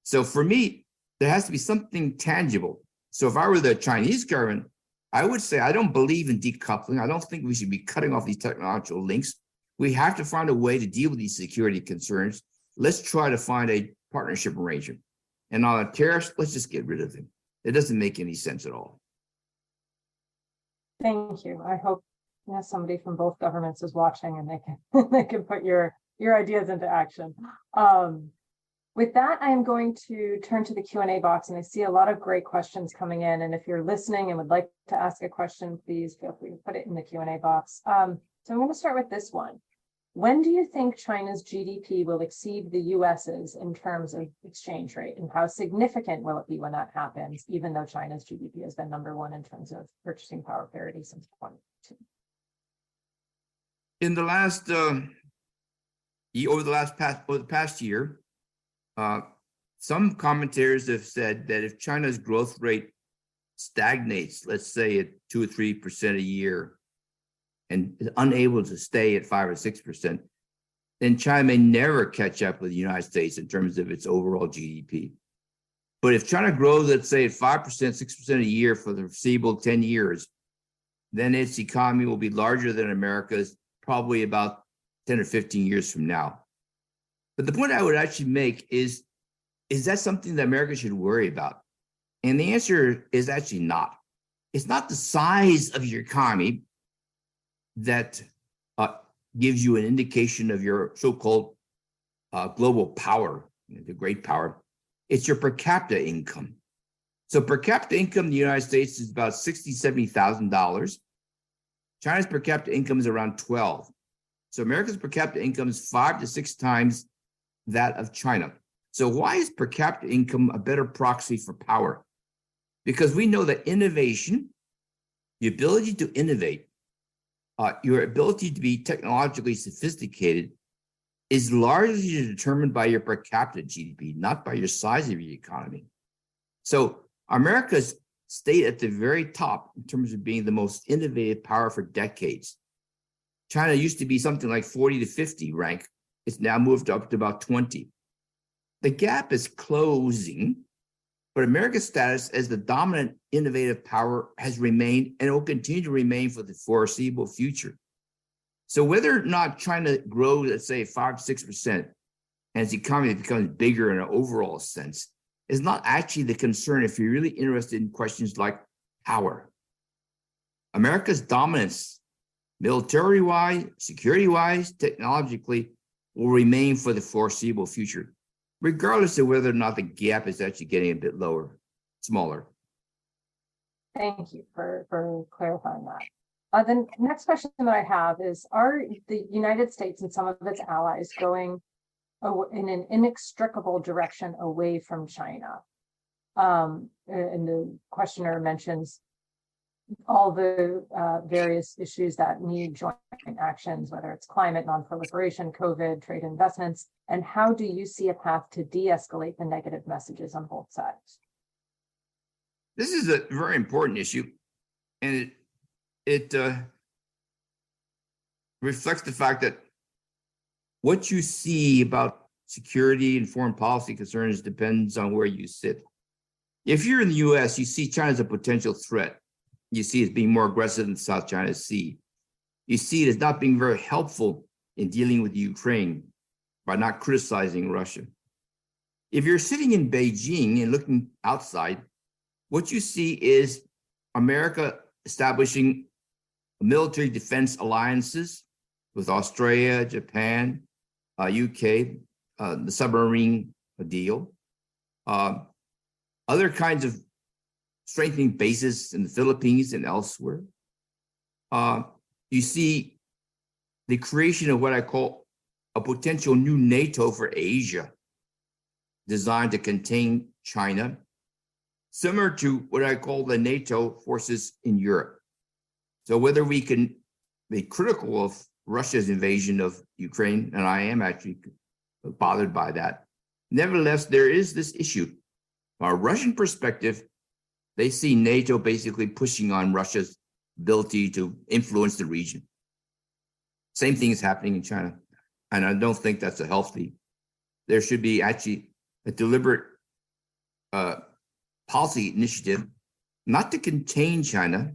So for me, there has to be something tangible. So if I were the Chinese government, I would say, I don't believe in decoupling. I don't think we should be cutting off these technological links. We have to find a way to deal with these security concerns. Let's try to find a partnership arrangement. And on the tariffs, let's just get rid of them. It doesn't make any sense at all. Thank you. I hope somebody from both governments is watching and they can they can put your ideas into action. With that, I am going to turn to the Q&A box, and I see a lot of great questions coming in. And if you're listening and would like to ask a question, please feel free to put it in the Q&A box. So I'm going to start with this one. When do you think China's GDP will exceed the US's in terms of exchange rate, and how significant will it be when that happens, even though China's GDP has been #1 in terms of purchasing power parity since 2022? In the last over the past year, some commentators have said that if China's growth rate stagnates, let's say at 2 or 3% a year, and is unable to stay at 5 or 6%, then China may never catch up with the United States in terms of its overall GDP. But if China grows, let's say at 5%, 6% a year for the foreseeable 10 years, then its economy will be larger than America's probably about 10 or 15 years from now. But the point I would actually make is that something that America should worry about? And the answer is actually not. It's not the size of your economy that gives you an indication of your so-called global power, the great power. It's your per capita income. So per capita income in the United States is about $60,000, $70,000. China's per capita income is around 12. So America's per capita income is 5 to 6 times that of China. So why is per capita income a better proxy for power? Because we know that innovation, the ability to innovate, your ability to be technologically sophisticated is largely determined by your per capita GDP, not by your size of your economy. So America's stayed at the very top in terms of being the most innovative power for decades. China used to be something like 40 to 50 rank. It's now moved up to about 20. The gap is closing, but America's status as the dominant innovative power has remained and will continue to remain for the foreseeable future. So whether or not China grows, let's say 5 to 6%, and its economy becomes bigger in an overall sense, is not actually the concern if you're really interested in questions like power. America's dominance, military-wise, security-wise, technologically, will remain for the foreseeable future, regardless of whether or not the gap is actually getting a bit smaller. Thank you for clarifying that. The next question that I have is, are the United States and some of its allies going in an inextricable direction away from China? And the questioner mentions all the various issues that need joint actions, whether it's climate, non-proliferation, COVID, trade investments, and how do you see a path to de-escalate the negative messages on both sides? This is a very important issue, and it reflects the fact that what you see about security and foreign policy concerns depends on where you sit. If you're in the US, you see China as a potential threat. You see it as being more aggressive in the South China Sea. You see it as not being very helpful in dealing with Ukraine by not criticizing Russia. If you're sitting in Beijing and looking outside, what you see is America establishing military defense alliances with Australia, Japan, UK, the submarine deal, other kinds of strengthening bases in the Philippines and elsewhere. You see the creation of what I call a potential new NATO for Asia, designed to contain China, similar to what I call the NATO forces in Europe. So whether we can be critical of Russia's invasion of Ukraine, and I am actually bothered by that. Nevertheless, there is this issue. From a Russian perspective, they see NATO basically pushing on Russia's ability to influence the region. Same thing is happening in China, and I don't think that's a healthy. There should be actually a deliberate policy initiative, not to contain China,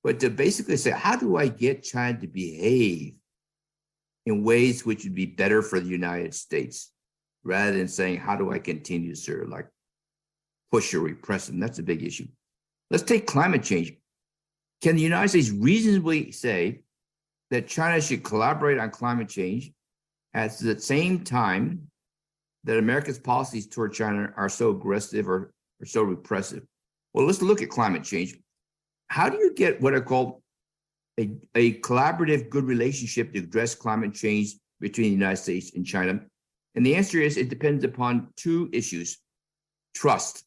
but to basically say, how do I get China to behave in ways which would be better for the United States, rather than saying, how do I continue to sort of like push or repress them? That's a big issue. Let's take climate change. Can the United States reasonably say that China should collaborate on climate change at the same time that America's policies toward China are so aggressive or so repressive? Well, let's look at climate change. How do you get what I call a collaborative, good relationship to address climate change between the United States and China? And the answer is it depends upon two issues. Trust.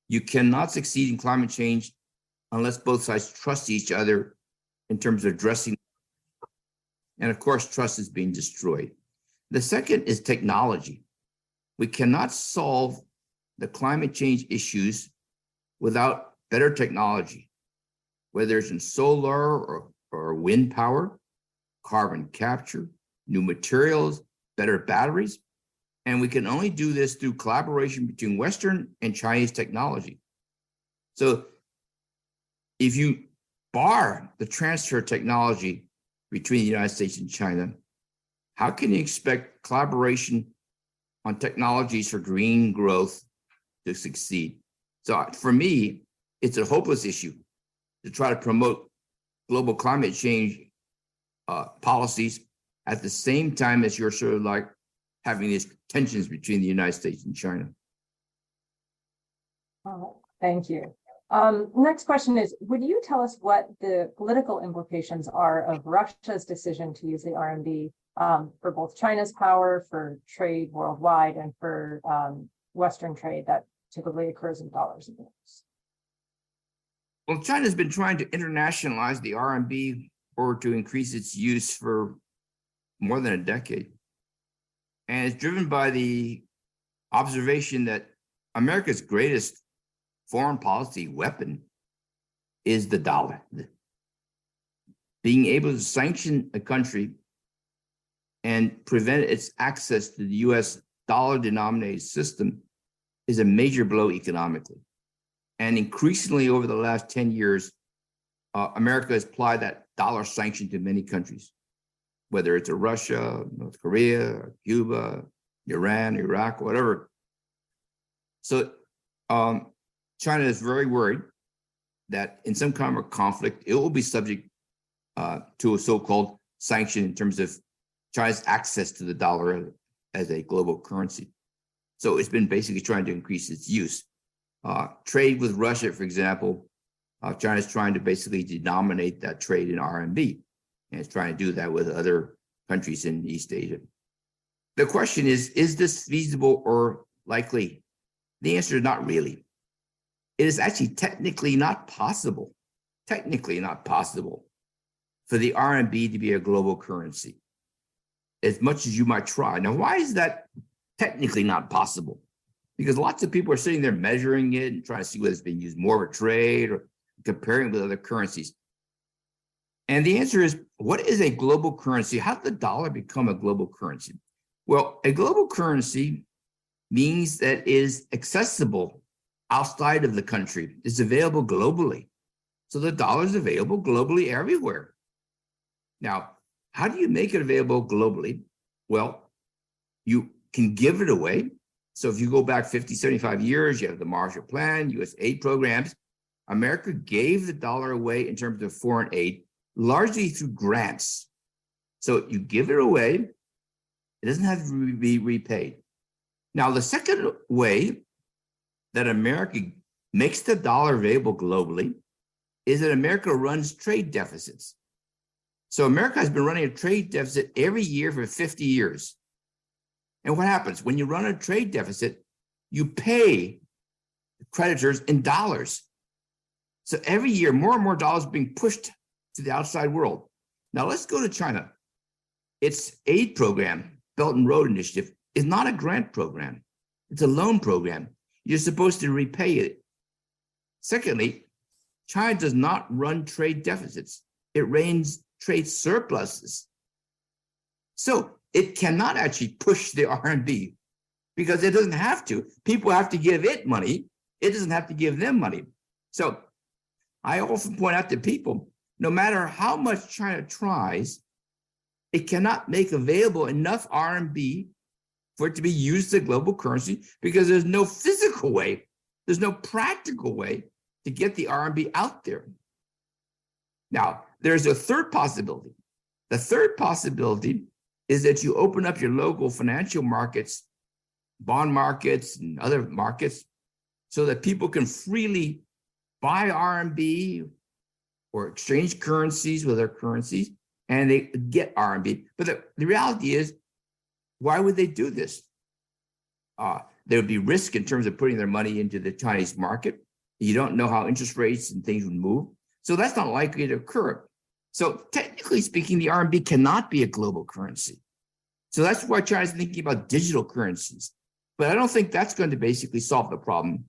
You cannot succeed in climate change unless both sides trust each other in terms of addressing. And of course, trust is being destroyed. The second is technology. We cannot solve the climate change issues without better technology, whether it's in solar or wind power, carbon capture, new materials, better batteries. And we can only do this through collaboration between Western and Chinese technology. So if you bar the transfer of technology between the United States and China, how can you expect collaboration on technologies for green growth to succeed? So for me, it's a hopeless issue to try to promote global climate change policies at the same time as you're sort of like having these tensions between the United States and China. Thank you. Next question is, would you tell us what the political implications are of Russia's decision to use the RMB for both China's power, for trade worldwide, and for Western trade that typically occurs in dollars and euros? Well, China's been trying to internationalize the RMB or to increase its use for more than a decade. And it's driven by the observation that America's greatest foreign policy weapon is the dollar. Being able to sanction a country and prevent its access to the US dollar-denominated system is a major blow economically. And increasingly over the last 10 years, America has applied that dollar sanction to many countries, whether it's Russia, North Korea, Cuba, Iran, Iraq, whatever. So China is very worried that in some kind of conflict, it will be subject to a so-called sanction in terms of China's access to the dollar as a global currency. So it's been basically trying to increase its use. Trade with Russia, for example, China's trying to basically denominate that trade in RMB, and it's trying to do that with other countries in East Asia. The question is this feasible or likely? The answer is not really. It is actually technically not possible for the RMB to be a global currency, as much as you might try. Now, why is that technically not possible? Because lots of people are sitting there measuring it and trying to see whether it's being used more for trade or comparing it with other currencies. And the answer is, what is a global currency? How did the dollar become a global currency? Well, a global currency means that it is accessible outside of the country. It's available globally. So the dollar is available globally everywhere. Now, how do you make it available globally? Well, you can give it away. So if you go back 50, 75 years, you have the Marshall Plan, US aid programs. America gave the dollar away in terms of foreign aid, largely through grants. So you give it away, it doesn't have to be repaid. Now, the second way that America makes the dollar available globally is that America runs trade deficits. So America has been running a trade deficit every year for 50 years. And what happens? When you run a trade deficit, you pay creditors in dollars. So every year, more and more dollars are being pushed to the outside world. Now let's go to China. Its aid program, Belt and Road Initiative, is not a grant program. It's a loan program. You're supposed to repay it. Secondly, China does not run trade deficits. It runs trade surpluses. So it cannot actually push the RMB because it doesn't have to. People have to give it money. It doesn't have to give them money. So I often point out to people, no matter how much China tries, it cannot make available enough RMB for it to be used as a global currency because there's no physical way, there's no practical way to get the RMB out there. Now, there's a third possibility. The third possibility is that you open up your local financial markets, bond markets and other markets, so that people can freely buy RMB or exchange currencies with their currencies, and they get RMB. But the reality is, why would they do this? There would be risk in terms of putting their money into the Chinese market. You don't know how interest rates and things would move. So that's not likely to occur. So technically speaking, the RMB cannot be a global currency. So that's why China's thinking about digital currencies. But I don't think that's going to basically solve the problem.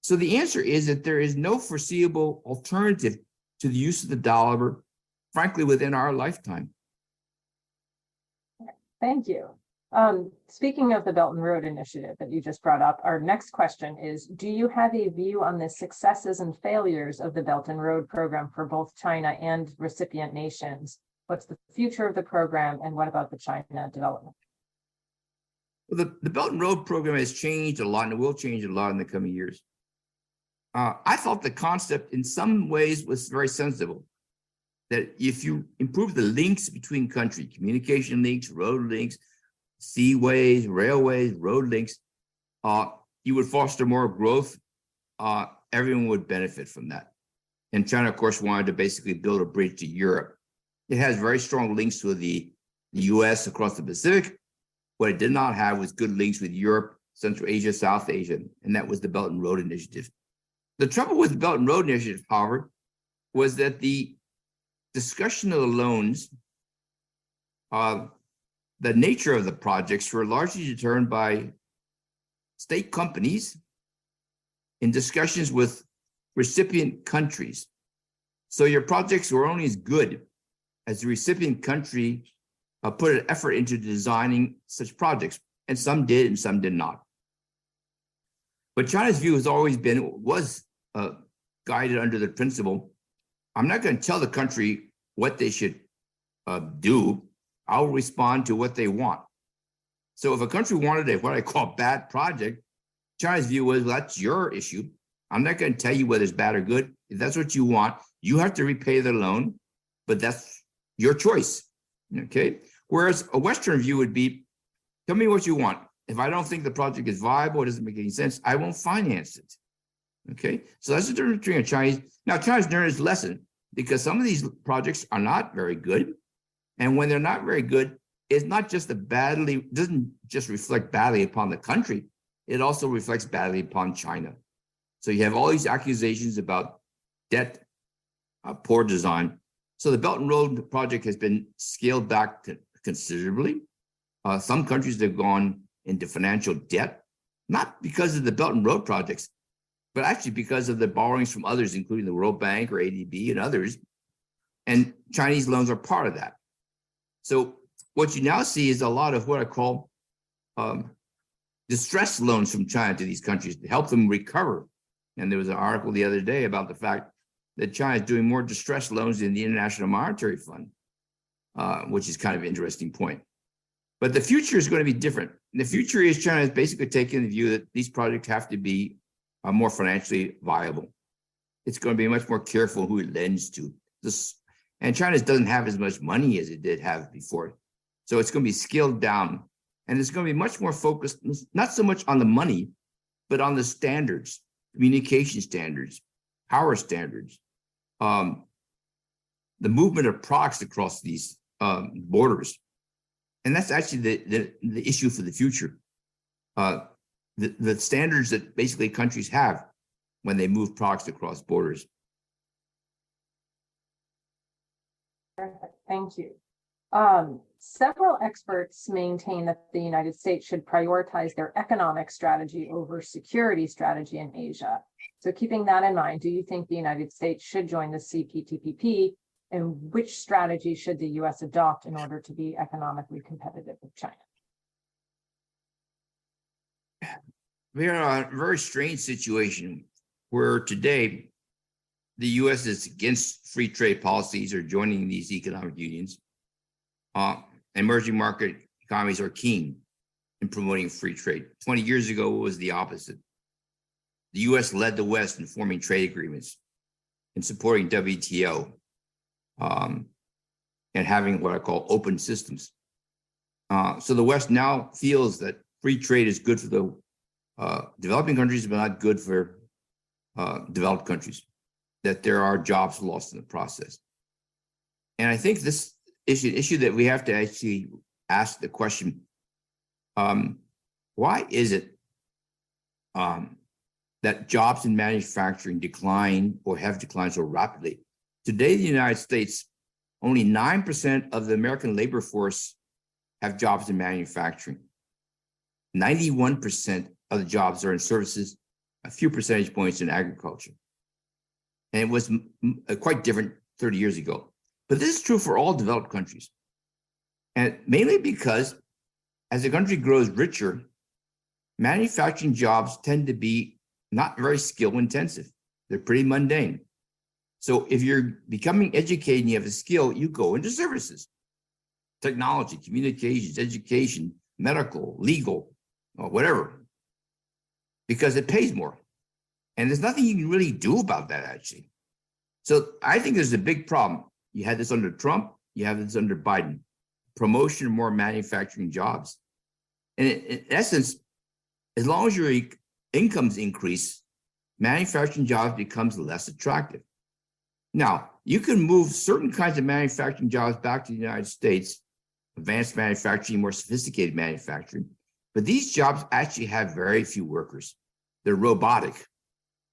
So the answer is that there is no foreseeable alternative to the use of the dollar, frankly, within our lifetime. Thank you. Speaking of the Belt and Road Initiative that you just brought up, our next question is, do you have a view on the successes and failures of the Belt and Road program for both China and recipient nations? What's the future of the program, and what about the China development? Well, the Belt and Road program has changed a lot, and it will change a lot in the coming years. I thought the concept in some ways was very sensible, that if you improve the links between countries, communication links, road links, seaways, railways, road links, you would foster more growth. Everyone would benefit from that. And China, of course, wanted to basically build a bridge to Europe. It has very strong links with the US across the Pacific. What it did not have was good links with Europe, Central Asia, South Asia, and that was the Belt and Road Initiative. The trouble with the Belt and Road Initiative, however, was that the discussion of the loans, the nature of the projects were largely determined by state companies in discussions with recipient countries. So your projects were only as good as the recipient country put an effort into designing such projects, and some did and some did not. But China's view has always been, was guided under the principle, I'm not going to tell the country what they should do. I'll respond to what they want. So if a country wanted a what I call bad project, China's view was, well, that's your issue. I'm not going to tell you whether it's bad or good. If that's what you want, you have to repay the loan, but that's your choice. Okay. Whereas a Western view would be, tell me what you want. If I don't think the project is viable, it doesn't make any sense, I won't finance it. Okay. So that's the difference between a Chinese. Now, China's learned its lesson because some of these projects are not very good. And when they're not very good, it's not just doesn't just reflect badly upon the country, it also reflects badly upon China. So you have all these accusations about debt, poor design. So the Belt and Road project has been scaled back considerably. Some countries have gone into financial debt, not because of the Belt and Road projects, but actually because of the borrowings from others, including the World Bank or ADB and others. And Chinese loans are part of that. So what you now see is a lot of what I call distress loans from China to these countries to help them recover. And there was an article the other day about the fact that China is doing more distress loans than the International Monetary Fund, which is kind of an interesting point. But the future is going to be different. And the future is China is basically taking the view that these projects have to be more financially viable. It's going to be much more careful who it lends to. And China doesn't have as much money as it did have before. So it's going to be scaled down. And it's going to be much more focused, not so much on the money, but on the standards, communication standards, power standards, the movement of products across these borders. And that's actually the issue for the future. The standards that basically countries have when they move products across borders. Terrific. Thank you. Several experts maintain that the United States should prioritize their economic strategy over security strategy in Asia. So keeping that in mind, do you think the United States should join the CPTPP, and which strategy should the US adopt in order to be economically competitive with China? We are in a very strange situation where today the US is against free trade policies or joining these economic unions. Emerging market economies are keen in promoting free trade. 20 years ago, it was the opposite. The US led the West in forming trade agreements and supporting WTO and having what I call open systems. So the West now feels that free trade is good for the developing countries, but not good for developed countries, that there are jobs lost in the process. And I think this is an issue that we have to actually ask the question, why is it that jobs in manufacturing decline or have declined so rapidly? Today, in the United States, only 9% of the American labor force have jobs in manufacturing. 91% of the jobs are in services, a few percentage points in agriculture. And it was quite different 30 years ago. But this is true for all developed countries. And mainly because as the country grows richer, manufacturing jobs tend to be not very skill intensive. They're pretty mundane. So if you're becoming educated and you have a skill, you go into services, technology, communications, education, medical, legal, or whatever, because it pays more. And there's nothing you can really do about that, actually. So I think there's a big problem. You had this under Trump, you have this under Biden, promotion of more manufacturing jobs. And in essence, as long as your incomes increase, manufacturing jobs becomes less attractive. Now, you can move certain kinds of manufacturing jobs back to the United States, advanced manufacturing, more sophisticated manufacturing, but these jobs actually have very few workers. They're robotic.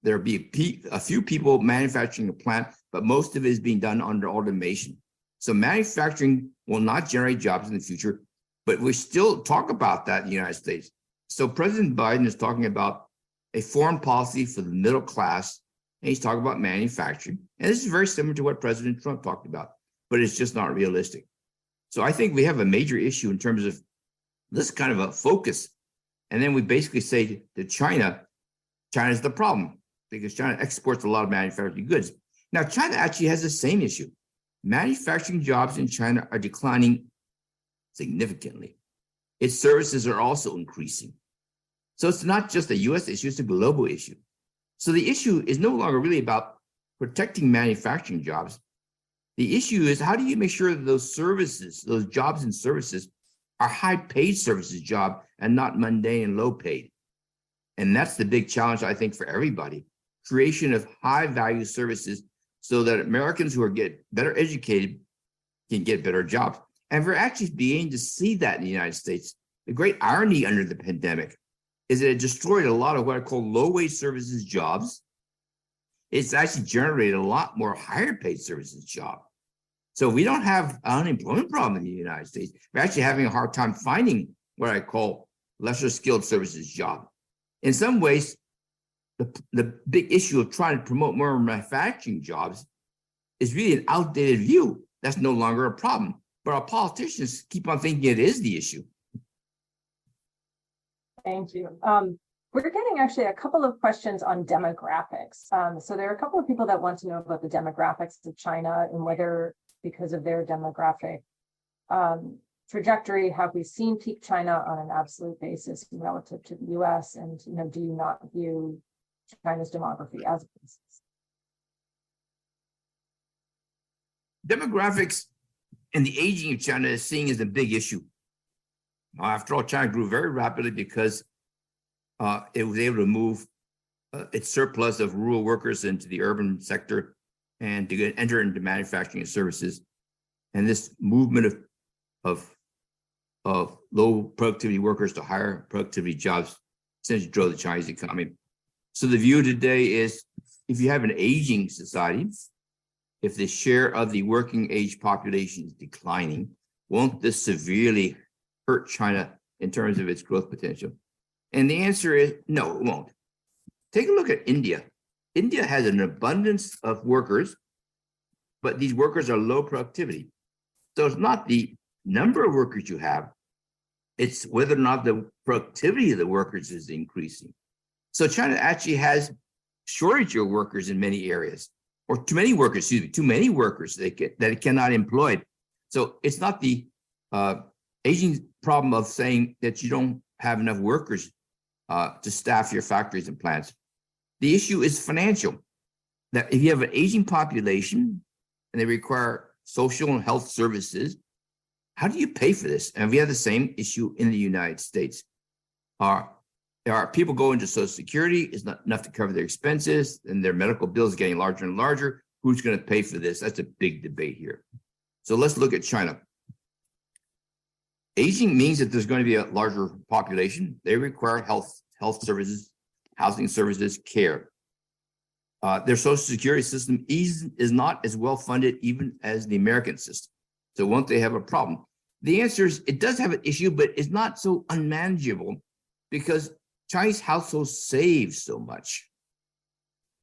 There'll be a few people manufacturing a plant, but most of it is being done under automation. So manufacturing will not generate jobs in the future, but we still talk about that in the United States. So President Biden is talking about a foreign policy for the middle class, and he's talking about manufacturing. And this is very similar to what President Trump talked about, but it's just not realistic. So I think we have a major issue in terms of this kind of a focus. And then we basically say to China, China's the problem because China exports a lot of manufacturing goods. Now, China actually has the same issue. Manufacturing jobs in China are declining significantly. Its services are also increasing. So it's not just a US issue, it's a global issue. So the issue is no longer really about protecting manufacturing jobs. The issue is how do you make sure that those services, those jobs and services are high-paid services job and not mundane and low-paid. And that's the big challenge, I think, for everybody. Creation of high-value services so that Americans who are get better educated can get better jobs. And we're actually beginning to see that in the United States. The great irony under the pandemic is that it destroyed a lot of what I call low-wage services jobs. It's actually generated a lot more higher-paid services jobs. So we don't have an unemployment problem in the United States. We're actually having a hard time finding what I call lesser skilled services job. In some ways, the big issue of trying to promote more manufacturing jobs is really an outdated view. That's no longer a problem. But our politicians keep on thinking it is the issue. Thank you. We're getting actually a couple of questions on demographics. So there are a couple of people that want to know about the demographics of China and whether, because of their demographic trajectory, have we seen peak China on an absolute basis relative to the US? And do you not view China's demography as a basis? Demographics and the aging of China is seen as a big issue. After all, China grew very rapidly because it was able to move its surplus of rural workers into the urban sector and to enter into manufacturing and services. And this movement of low productivity workers to higher productivity jobs essentially drove the Chinese economy. So the view today is if you have an aging society, if the share of the working age population is declining, won't this severely hurt China in terms of its growth potential? And the answer is no, it won't. Take a look at India. India has an abundance of workers, but these workers are low productivity. So it's not the number of workers you have, it's whether or not the productivity of the workers is increasing. So China actually has shortage of workers in many areas, or too many workers that it cannot employ. So it's not the aging problem of saying that you don't have enough workers to staff your factories and plants. The issue is financial. That if you have an aging population and they require social and health services, how do you pay for this? And we have the same issue in the United States. People go into Social Security, it's not enough to cover their expenses, and their medical bills are getting larger and larger. Who's going to pay for this? That's a big debate here. So let's look at China. Aging means that there's going to be a larger population. They require health services, housing services, care. Their Social Security system is not as well funded even as the American system. So won't they have a problem? The answer is it does have an issue, but it's not so unmanageable because Chinese households save so much.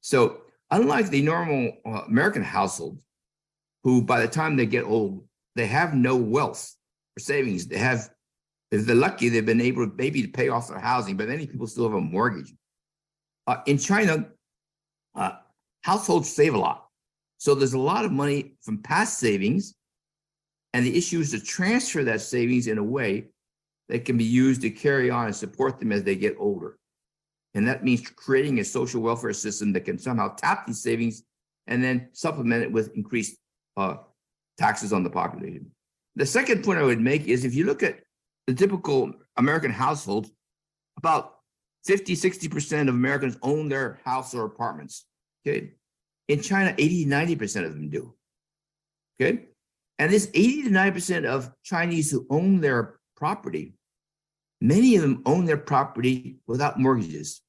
So unlike the normal American household, who by the time they get old, they have no wealth or savings. They have, if they're lucky, they've been able maybe to pay off their housing, but many people still have a mortgage. In China, households save a lot. So there's a lot of money from past savings, and the issue is to transfer that savings in a way that can be used to carry on and support them as they get older. And that means creating a social welfare system that can somehow tap these savings and then supplement it with increased taxes on the population. The second point I would make is if you look at the typical American household, about 50-60% of Americans own their house or apartments. Okay. In China, 80-90% of them do. Okay. And this 80-90% of Chinese who own their property, many of them own their property without mortgages,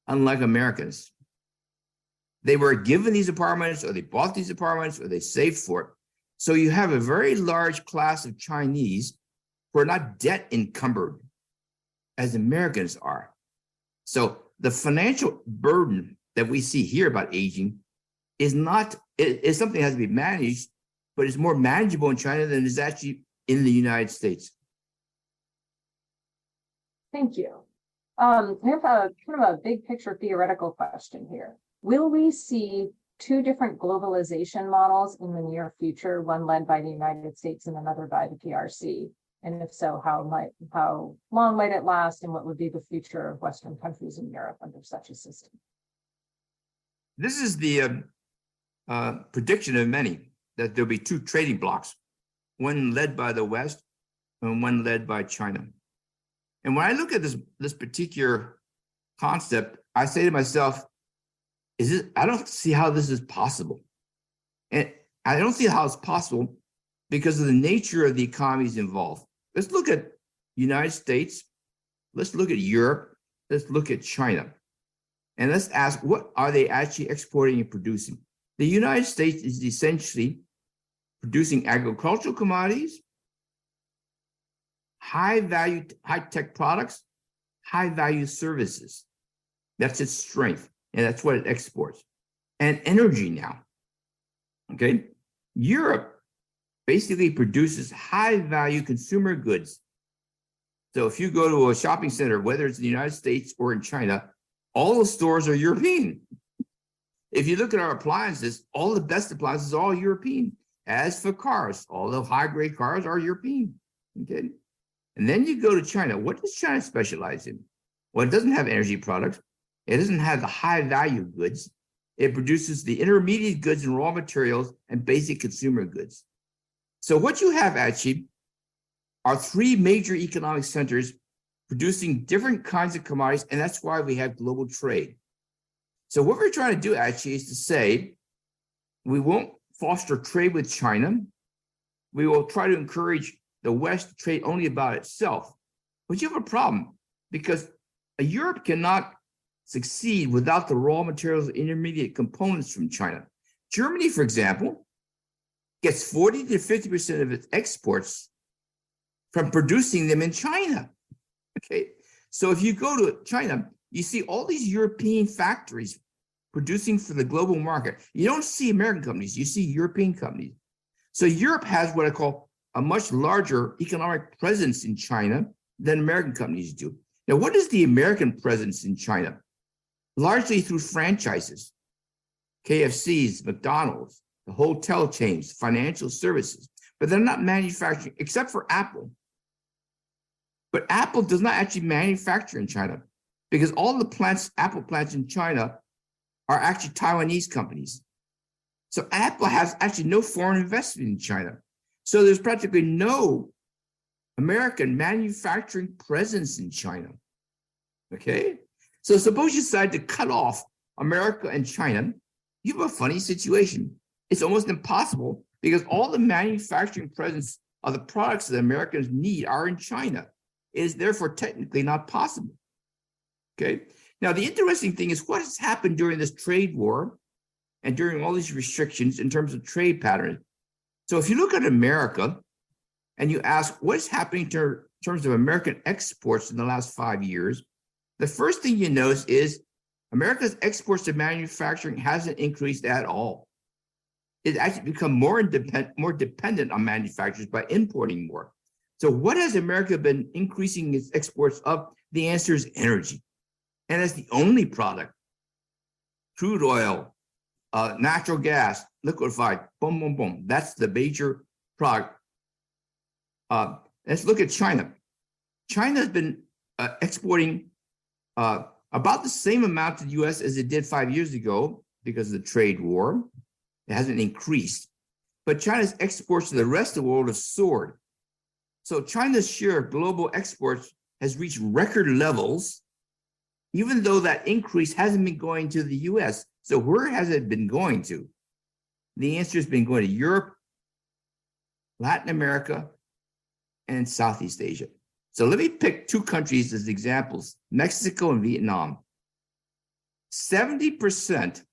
unlike Americans. They were given these apartments, or they bought these apartments, or they saved for it. So you have a very large class of Chinese who are not debt encumbered as Americans are. So the financial burden that we see here about aging is something that has to be managed, but it's more manageable in China than it is actually in the United States. Thank you. I have a kind of a big picture theoretical question here. Will we see two different globalization models in the near future, one led by the United States and another by the PRC? And if so, how long might it last, and what would be the future of Western countries in Europe under such a system? This is the prediction of many, that there'll be two trading blocks, one led by the West and one led by China. And when I look at this particular concept, I say to myself, I don't see how this is possible. And I don't see how it's possible because of the nature of the economies involved. Let's look at United States. Let's look at Europe. Let's look at China. And let's ask, what are they actually exporting and producing? The United States is essentially producing agricultural commodities, high-value, high-tech products, high-value services. That's its strength, and that's what it exports. And energy now, okay? Europe basically produces high-value consumer goods. So if you go to a shopping center, whether it's in the United States or in China, all the stores are European. If you look at our appliances, all the best appliances are all European. As for cars, all the high-grade cars are European, okay? And then you go to China. What does China specialize in? Well, it doesn't have energy products. It doesn't have the high-value goods. It produces the intermediate goods and raw materials and basic consumer goods. So what you have actually are three major economic centers producing different kinds of commodities, and that's why we have global trade. So what we're trying to do actually is to say, we won't foster trade with China. We will try to encourage the West to trade only about itself. But you have a problem because Europe cannot succeed without the raw materials and intermediate components from China. Germany, for example, gets 40 to 50% of its exports from producing them in China. Okay, so if you go to China, you see all these European factories producing for the global market. You don't see American companies, you see European companies. So Europe has what I call a much larger economic presence in China than American companies do. Now, what is the American presence in China? Largely through franchises, KFCs, McDonald's, the hotel chains, financial services, but they're not manufacturing, except for Apple. But Apple does not actually manufacture in China because all the plants, Apple plants in China are actually Taiwanese companies. So Apple has actually no foreign investment in China. So there's practically no American manufacturing presence in China. Okay? So suppose you decide to cut off America and China, you have a funny situation. It's almost impossible because all the manufacturing presence of the products that Americans need are in China. It is therefore technically not possible. Okay? Now, the interesting thing is what has happened during this trade war and during all these restrictions in terms of trade patterns. So if you look at America and you ask what is happening in terms of American exports in the last 5 years, the first thing you notice is America's exports to manufacturing hasn't increased at all. It's actually become more dependent on manufacturers by importing more. So what has America been increasing its exports of? The answer is energy. And it's the only product. Crude oil, natural gas, liquefied, boom, boom, boom. That's the major product. Let's look at China. China has been exporting about the same amount to the US as it did 5 years ago because of the trade war. It hasn't increased. But China's exports to the rest of the world have soared. So China's share of global exports has reached record levels, even though that increase hasn't been going to the US. So where has it been going to? The answer has been going to Europe, Latin America, and Southeast Asia. So let me pick two countries as examples, Mexico and Vietnam. 70%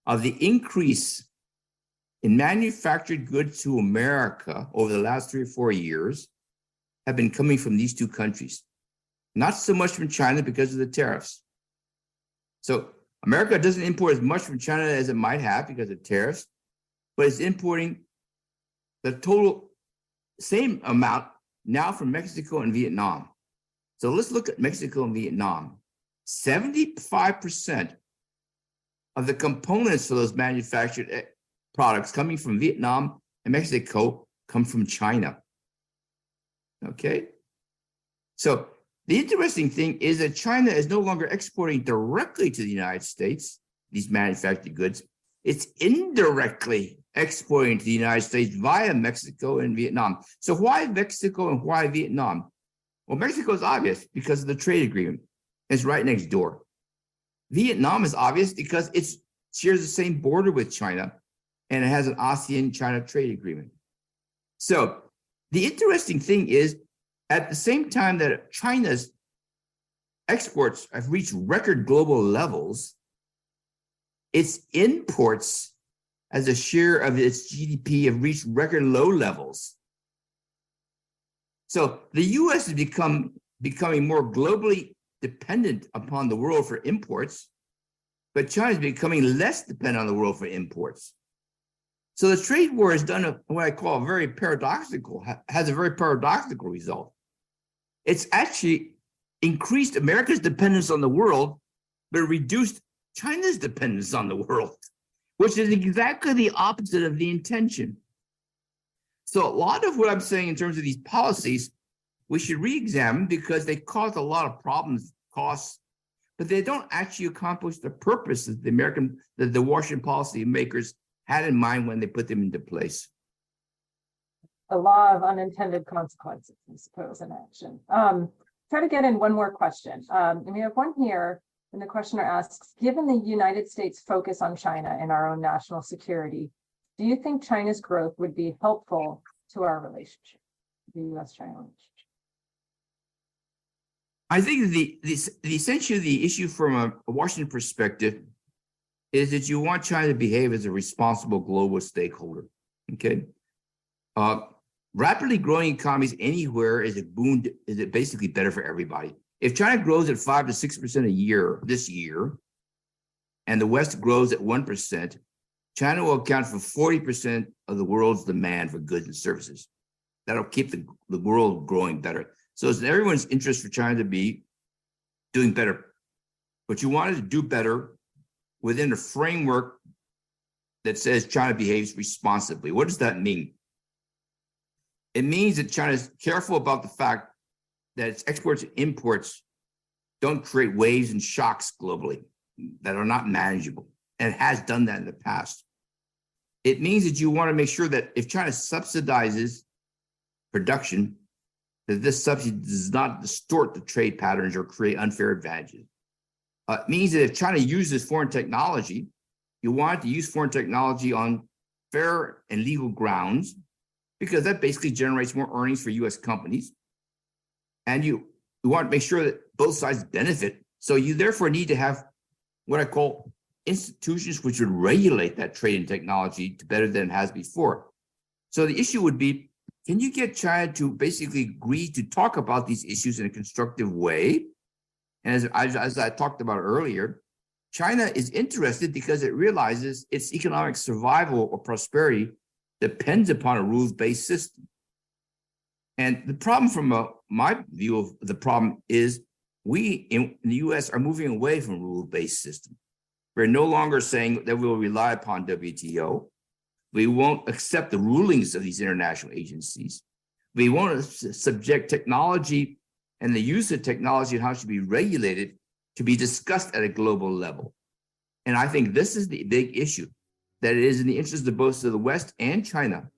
of the increase in manufactured goods to America over the last 3 or 4 years have been coming from these two countries. Not so much from China because of the tariffs. So America doesn't import as much from China as it might have because of tariffs, but it's importing the total same amount now from Mexico and Vietnam. So let's look at Mexico and Vietnam. 75% of the components for those manufactured products coming from Vietnam and Mexico come from China. Okay? So the interesting thing is that China is no longer exporting directly to the United States, these manufactured goods. It's indirectly exporting to the United States via Mexico and Vietnam. So why Mexico and why Vietnam? Well, Mexico is obvious because of the trade agreement. It's right next door. Vietnam is obvious because it shares the same border with China and it has an ASEAN-China trade agreement. So the interesting thing is, at the same time that China's exports have reached record global levels, its imports as a share of its GDP have reached record low levels. So the US is becoming more globally dependent upon the world for imports, but China is becoming less dependent on the world for imports. So the trade war has done what I call has a very paradoxical result. It's actually increased America's dependence on the world, but reduced China's dependence on the world, which is exactly the opposite of the intention. So a lot of what I'm saying in terms of these policies, we should re-examine because they cause a lot of problems, costs, but they don't actually accomplish the purpose that the Washington policy makers had in mind when they put them into place. A law of unintended consequences, I suppose, in action. Try to get in one more question. And we have one here, and the questioner asks, given the United States' focus on China and our own national security, do you think China's growth would be helpful to our relationship, the U.S.-China relationship? I think essentially the issue from a Washington perspective is that you want China to behave as a responsible global stakeholder. Okay. Rapidly growing economies anywhere is it basically better for everybody? If China grows at 5 to 6% a year this year, and the West grows at 1%, China will account for 40% of the world's demand for goods and services. That'll keep the world growing better. So it's in everyone's interest for China to be doing better. But you wanted to do better within a framework that says China behaves responsibly. What does that mean? It means that China is careful about the fact that its exports and imports don't create waves and shocks globally that are not manageable, and it has done that in the past. It means that you want to make sure that if China subsidizes production, that this subsidy does not distort the trade patterns or create unfair advantages. It means that if China uses foreign technology, you want to use foreign technology on fair and legal grounds, because that basically generates more earnings for US companies. And you want to make sure that both sides benefit. So you therefore need to have what I call institutions which would regulate that trade and technology to better than it has before. So the issue would be, can you get China to basically agree to talk about these issues in a constructive way? And as I talked about earlier, China is interested because it realizes its economic survival or prosperity depends upon a rules-based system. And the problem from my view of the problem is we in the US are moving away from a rule-based system. We're no longer saying that we'll rely upon WTO. We won't accept the rulings of these international agencies. We won't subject technology and the use of technology and how it should be regulated to be discussed at a global level. And I think this is the big issue, that it is in the interest of both the West and China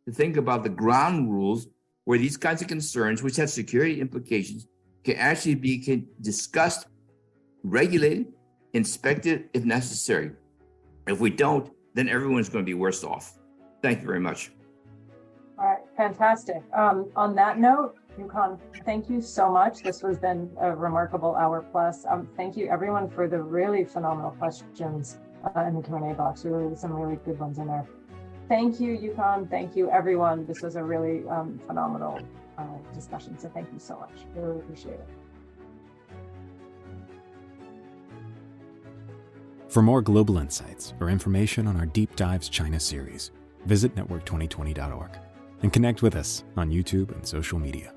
to think about the ground rules where these kinds of concerns, which have security implications, can actually be discussed, regulated, inspected if necessary. If we don't, then everyone's going to be worse off. Thank you very much. All right, fantastic. On that note, Yukon, thank you so much. This has been a remarkable hour plus. Thank you everyone for the really phenomenal questions in the Q&A box. Really, some really good ones in there. Thank you, Yukon. Thank you, everyone. This was a really phenomenal discussion. So thank you so much. Really appreciate it. For more global insights or information on our Deep Dives China series, visit network2020.org and connect with us on YouTube and social media.